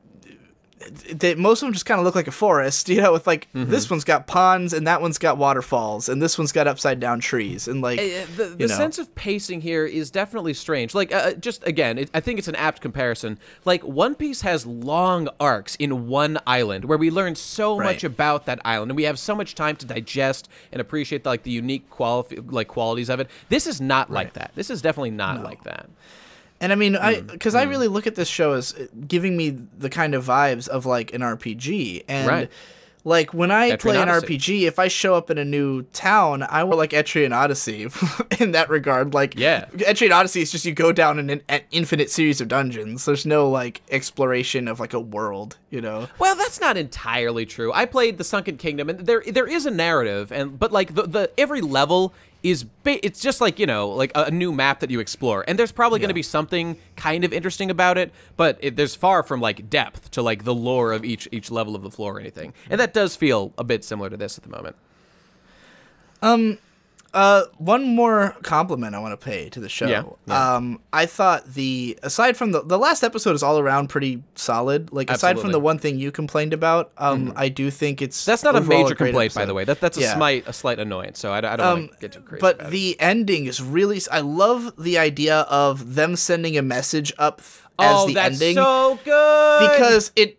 most of them just kind of look like a forest, you know, with like this one's got ponds and that one's got waterfalls and this one's got upside down trees and like the sense of pacing here is definitely strange. Like just again, I think it's an apt comparison. Like One Piece has long arcs in one island where we learn so much about that island and we have so much time to digest and appreciate the unique qualities of it. This is not like that. This is definitely not like that. And I mean, I really look at this show as giving me the kind of vibes of like an RPG. And like when I play an RPG, if I show up in a new town, I will like Etrian Odyssey in that regard. Like Etrian Odyssey is just you go down an infinite series of dungeons. There's no like exploration of like a world, you know. Well, that's not entirely true. I played the Sunken Kingdom and there is a narrative but like the every level it's just like, you know, like a new map that you explore. And there's probably going to be something kind of interesting about it, but there's far from like depth to like the lore of each level of the floor or anything. And that does feel a bit similar to this at the moment. One more compliment I want to pay to the show. I thought aside from the last episode is all around pretty solid. Like aside from the one thing you complained about, I do think that's not a major complaint, by the way. That's a slight annoyance. So I don't want to get too crazy. But the ending is really. I love the idea of them sending a message up as the ending. So good because it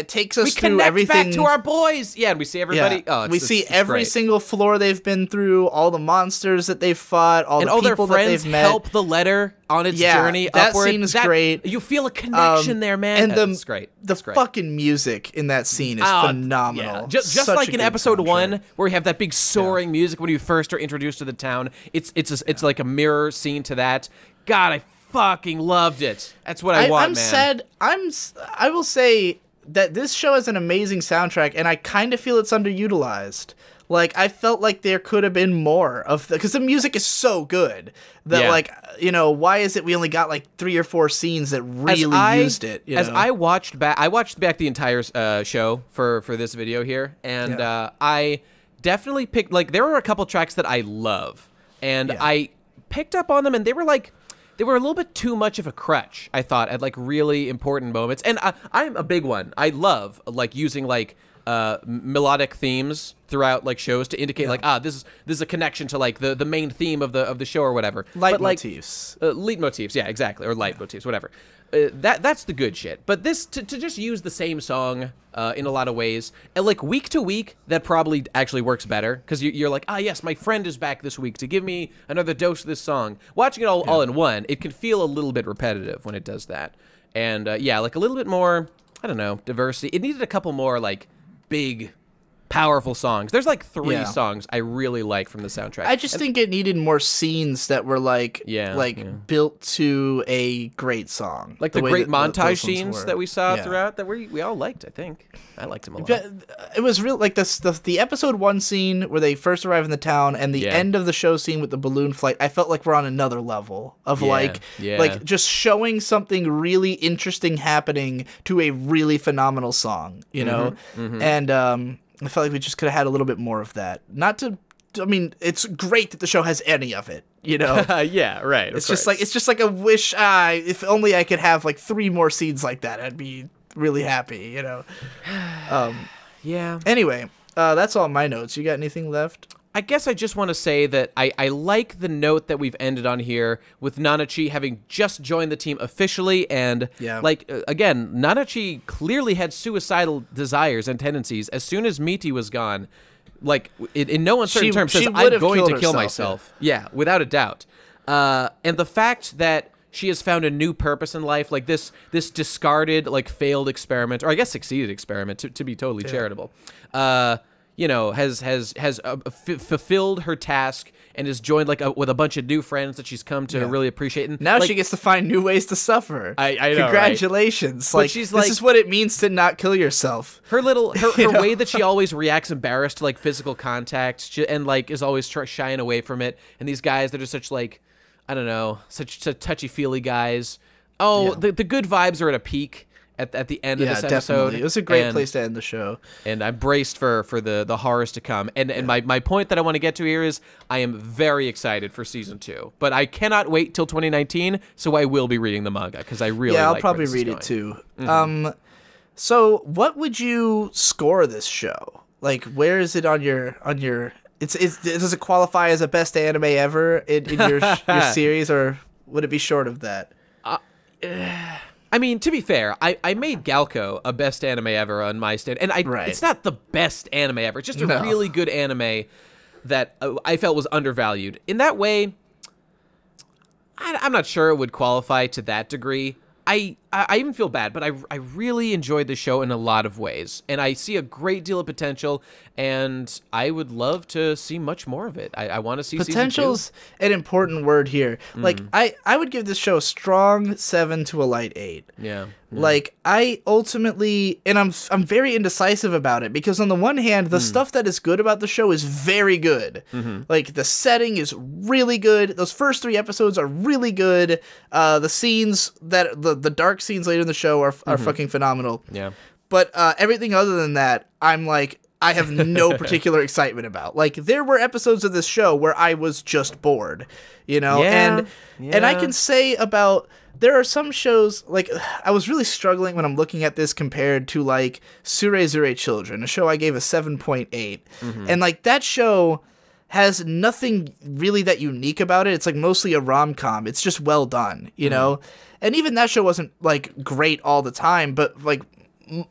takes us through everything. We connect back to our boys. Yeah, and we see everybody. Yeah. We see every single floor they've been through, all the monsters that they've fought, all the people that they've met. Help the letter on its journey upward. That scene is great. You feel a connection there, man. And that's great. The fucking music in that scene is phenomenal. Yeah. Just like in episode 1, where we have that big soaring music when you first are introduced to the town. It's like a mirror scene to that. God, I fucking loved it. That's what I want, man. I will say that this show has an amazing soundtrack, and I kind of feel it's underutilized. Like, I felt like there could have been more of because the music is so good that, like, you know, why is it we only got like 3 or 4 scenes that really used it? You know? I watched back the entire show for this video here, and I definitely picked there were a couple tracks that I love, and I picked up on them, and they were a little bit too much of a crutch, I thought, at like really important moments. And I'm a big one. I love like using like melodic themes throughout like shows to indicate like this is a connection to like the main theme of the show or whatever. Leitmotifs. Leitmotifs, yeah, exactly, or leitmotifs, whatever. That's the good shit. But this to just use the same song in a lot of ways, and like week to week, that probably actually works better because you're like, yes, my friend is back this week to give me another dose of this song. Watching it all in one, it can feel a little bit repetitive when it does that. And like a little bit more, I don't know, diversity. It needed a couple more like big powerful songs. There's like 3 Yeah. songs I really like from the soundtrack. I just think it needed more scenes that were like built to a great song, like the way great that those montage ones scenes were. that we saw Yeah. throughout that we all liked. I think I liked them a lot. But it was real like the episode 1 scene where they first arrive in the town and the end of the show scene with the balloon flight. I felt like we're on another level of like just showing something really interesting happening to a really phenomenal song, you know? And I felt like we just could have had a little bit more of that. Not to I mean, it's great that the show has any of it, you know? Yeah, right. It's just like a wish if only I could have like 3 more scenes like that. I'd be really happy, you know. Yeah. Anyway, that's all my notes. You got anything left? I guess I just want to say that I like the note that we've ended on here with Nanachi having just joined the team officially, and again, Nanachi clearly had suicidal desires and tendencies as soon as Miti was gone. Like, in no uncertain terms, says, I'm going to kill myself. Yeah, without a doubt. And the fact that she has found a new purpose in life, like this discarded, like, failed experiment, or I guess succeeded experiment, to be totally charitable, you know, has fulfilled her task and is joined with a bunch of new friends that she's come to really appreciate. And now she gets to find new ways to suffer. I know, congratulations! Right? Like, she's this is what it means to not kill yourself. Her way that she always reacts embarrassed to like physical contact and like is always shying away from it. And these guys that are such like, I don't know, such touchy-feely guys. Oh, the good vibes are at a peak at the end of this episode. Definitely. It was a great place to end the show. And I'm braced for the horrors to come. And my point that I want to get to here is I am very excited for season 2. But I cannot wait till 2019, so I will be reading the manga because I really I'll like probably where this is read it going. too. So what would you score this show? Like, where is it on your does it qualify as a best anime ever in your series, or would it be short of that? I mean, to be fair, I made Galco a best anime ever on my stand, and it's not the best anime ever. It's just a really good anime that I felt was undervalued. In that way, I'm not sure it would qualify to that degree. I even feel bad, but I really enjoyed the show in a lot of ways, and I see a great deal of potential, and I would love to see much more of it. I want to see potential's an important word here. Like, I would give this show a strong 7 to a light 8. Yeah. Like, I ultimately, and I'm very indecisive about it, because on the one hand, the stuff that is good about the show is very good. Like, the setting is really good. Those first 3 episodes are really good. The scenes the dark scenes later in the show are fucking phenomenal. Yeah. But everything other than that, I'm like, I have no particular excitement about. Like, there were episodes of this show where I was just bored, you know? And I can say about, there are some shows, like, I was really struggling when I'm looking at this compared to, like, Surezure Children, a show I gave a 7.8. And, like, that show has nothing really that unique about it. It's, like, mostly a rom-com. It's just well done, you know? And even that show wasn't, like, great all the time, but, like,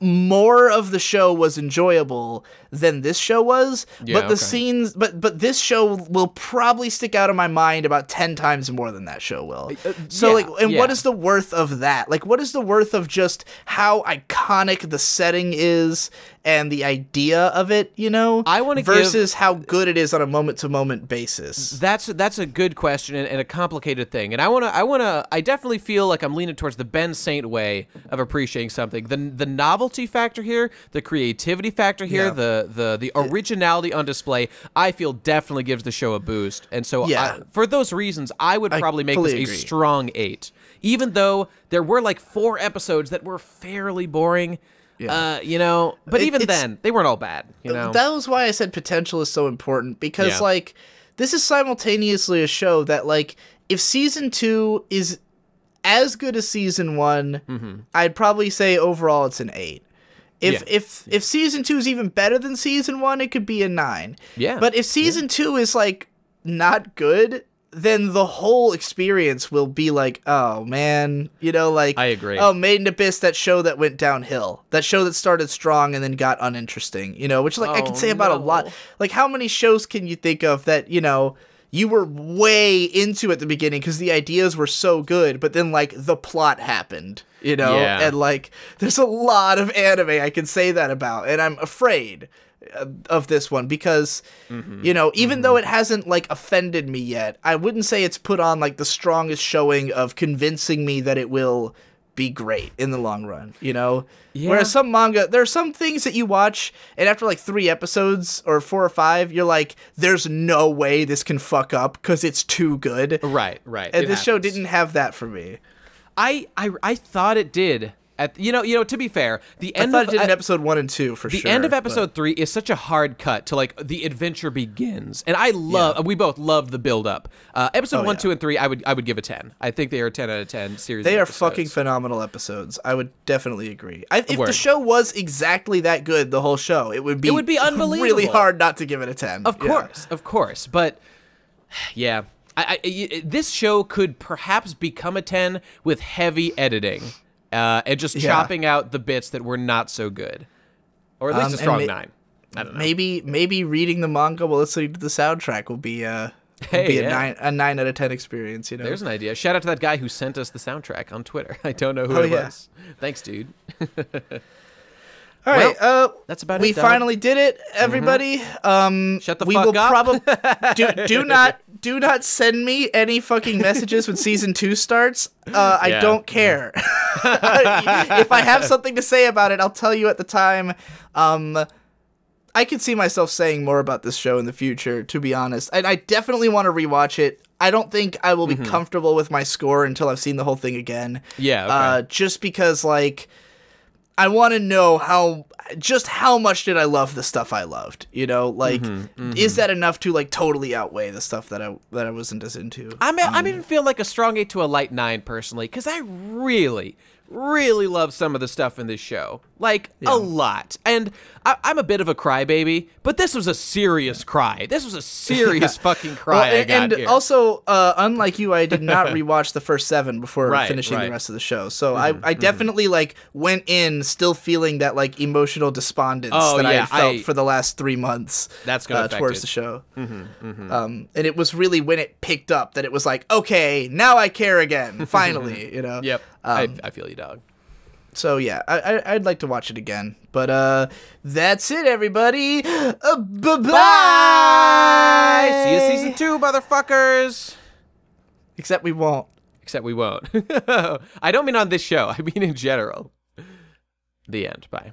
more of the show was enjoyable than this show was, but the scenes, but this show will probably stick out in my mind about 10 times more than that show will. So what is the worth of that? Like, what is the worth of just how iconic the setting is and the idea of it, you know? I want to versus how good it is on a moment-to-moment basis. That's a good question and a complicated thing. And I definitely feel like I'm leaning towards the Ben Saint way of appreciating something. The novelty factor here, the creativity factor here, the originality on display, I feel definitely gives the show a boost. And so for those reasons, I would probably make this a strong 8. Even though there were like 4 episodes that were fairly boring. You know, but even then, they weren't all bad, you know? That was why I said potential is so important, because, like, this is simultaneously a show that, like, if Season 2 is as good as Season 1, I'd probably say overall it's an 8. If Season 2 is even better than Season 1, it could be a 9. Yeah. But if Season 2 is, like, not good, then the whole experience will be like, oh man, you know, like, I agree. Oh, Made in Abyss, that show that went downhill, that show that started strong and then got uninteresting, you know, which, like, I could say about a lot. Like, how many shows can you think of that, you know, you were way into at the beginning because the ideas were so good, but then, like, the plot happened, you know? And, like, there's a lot of anime I can say that about, and I'm afraid. of this one because, you know, even though it hasn't like offended me yet, I wouldn't say it's put on like the strongest showing of convincing me that it will be great in the long run, you know? Yeah. Whereas some manga, there are some things that you watch and after like 3 episodes or 4 or 5, you're like, there's no way this can fuck up because it's too good. Right. And this show didn't have that for me. I thought it did. You know. To be fair, the end I thought it did in episode 1 and 2 for the sure. The end of episode 3 is such a hard cut to like the adventure begins, and I love. We both love the build up. Episode 1, 2, and 3, I would give a 10. I think they are 10 out of 10 series. They of are episodes. fucking phenomenal episodes. I would definitely agree. If the show was exactly that good, the whole show, it would be unbelievable. Really hard not to give it a 10. Of course, but yeah. This show could perhaps become a 10 with heavy editing. And just chopping out the bits that were not so good, or at least a strong 9. I don't know. Maybe reading the manga while listening to the soundtrack will be a 9 out of 10 experience. You know, there's an idea. Shout out to that guy who sent us the soundtrack on Twitter. I don't know who it was. Thanks, dude. All right, that's about it. We finally did it, everybody. Shut the fuck up. Do not send me any fucking messages when season 2 starts. I don't care. If I have something to say about it, I'll tell you at the time. I could see myself saying more about this show in the future, to be honest. And I definitely want to rewatch it. I don't think I will be comfortable with my score until I've seen the whole thing again. Yeah, okay. Just because, like, I want to know how much did I love the stuff I loved, you know, like, is that enough to like totally outweigh the stuff that I wasn't as into? I even feel like a strong 8 to a light 9 personally, because I really love some of the stuff in this show, like a lot. And I'm a bit of a crybaby, but this was a serious cry. This was a serious fucking cry. And also, unlike you, I did not rewatch the first 7 before finishing the rest of the show. So I definitely like went in still feeling that like emotional despondence that I felt for the last 3 months. That's gonna towards the show. And it was really when it picked up that it was like, okay, now I care again. Finally, you know. Yep. I feel you, dog. So yeah, I'd like to watch it again. But that's it, everybody. Bye-bye! See you season 2, motherfuckers! Except we won't. I don't mean on this show. I mean in general. The end. Bye.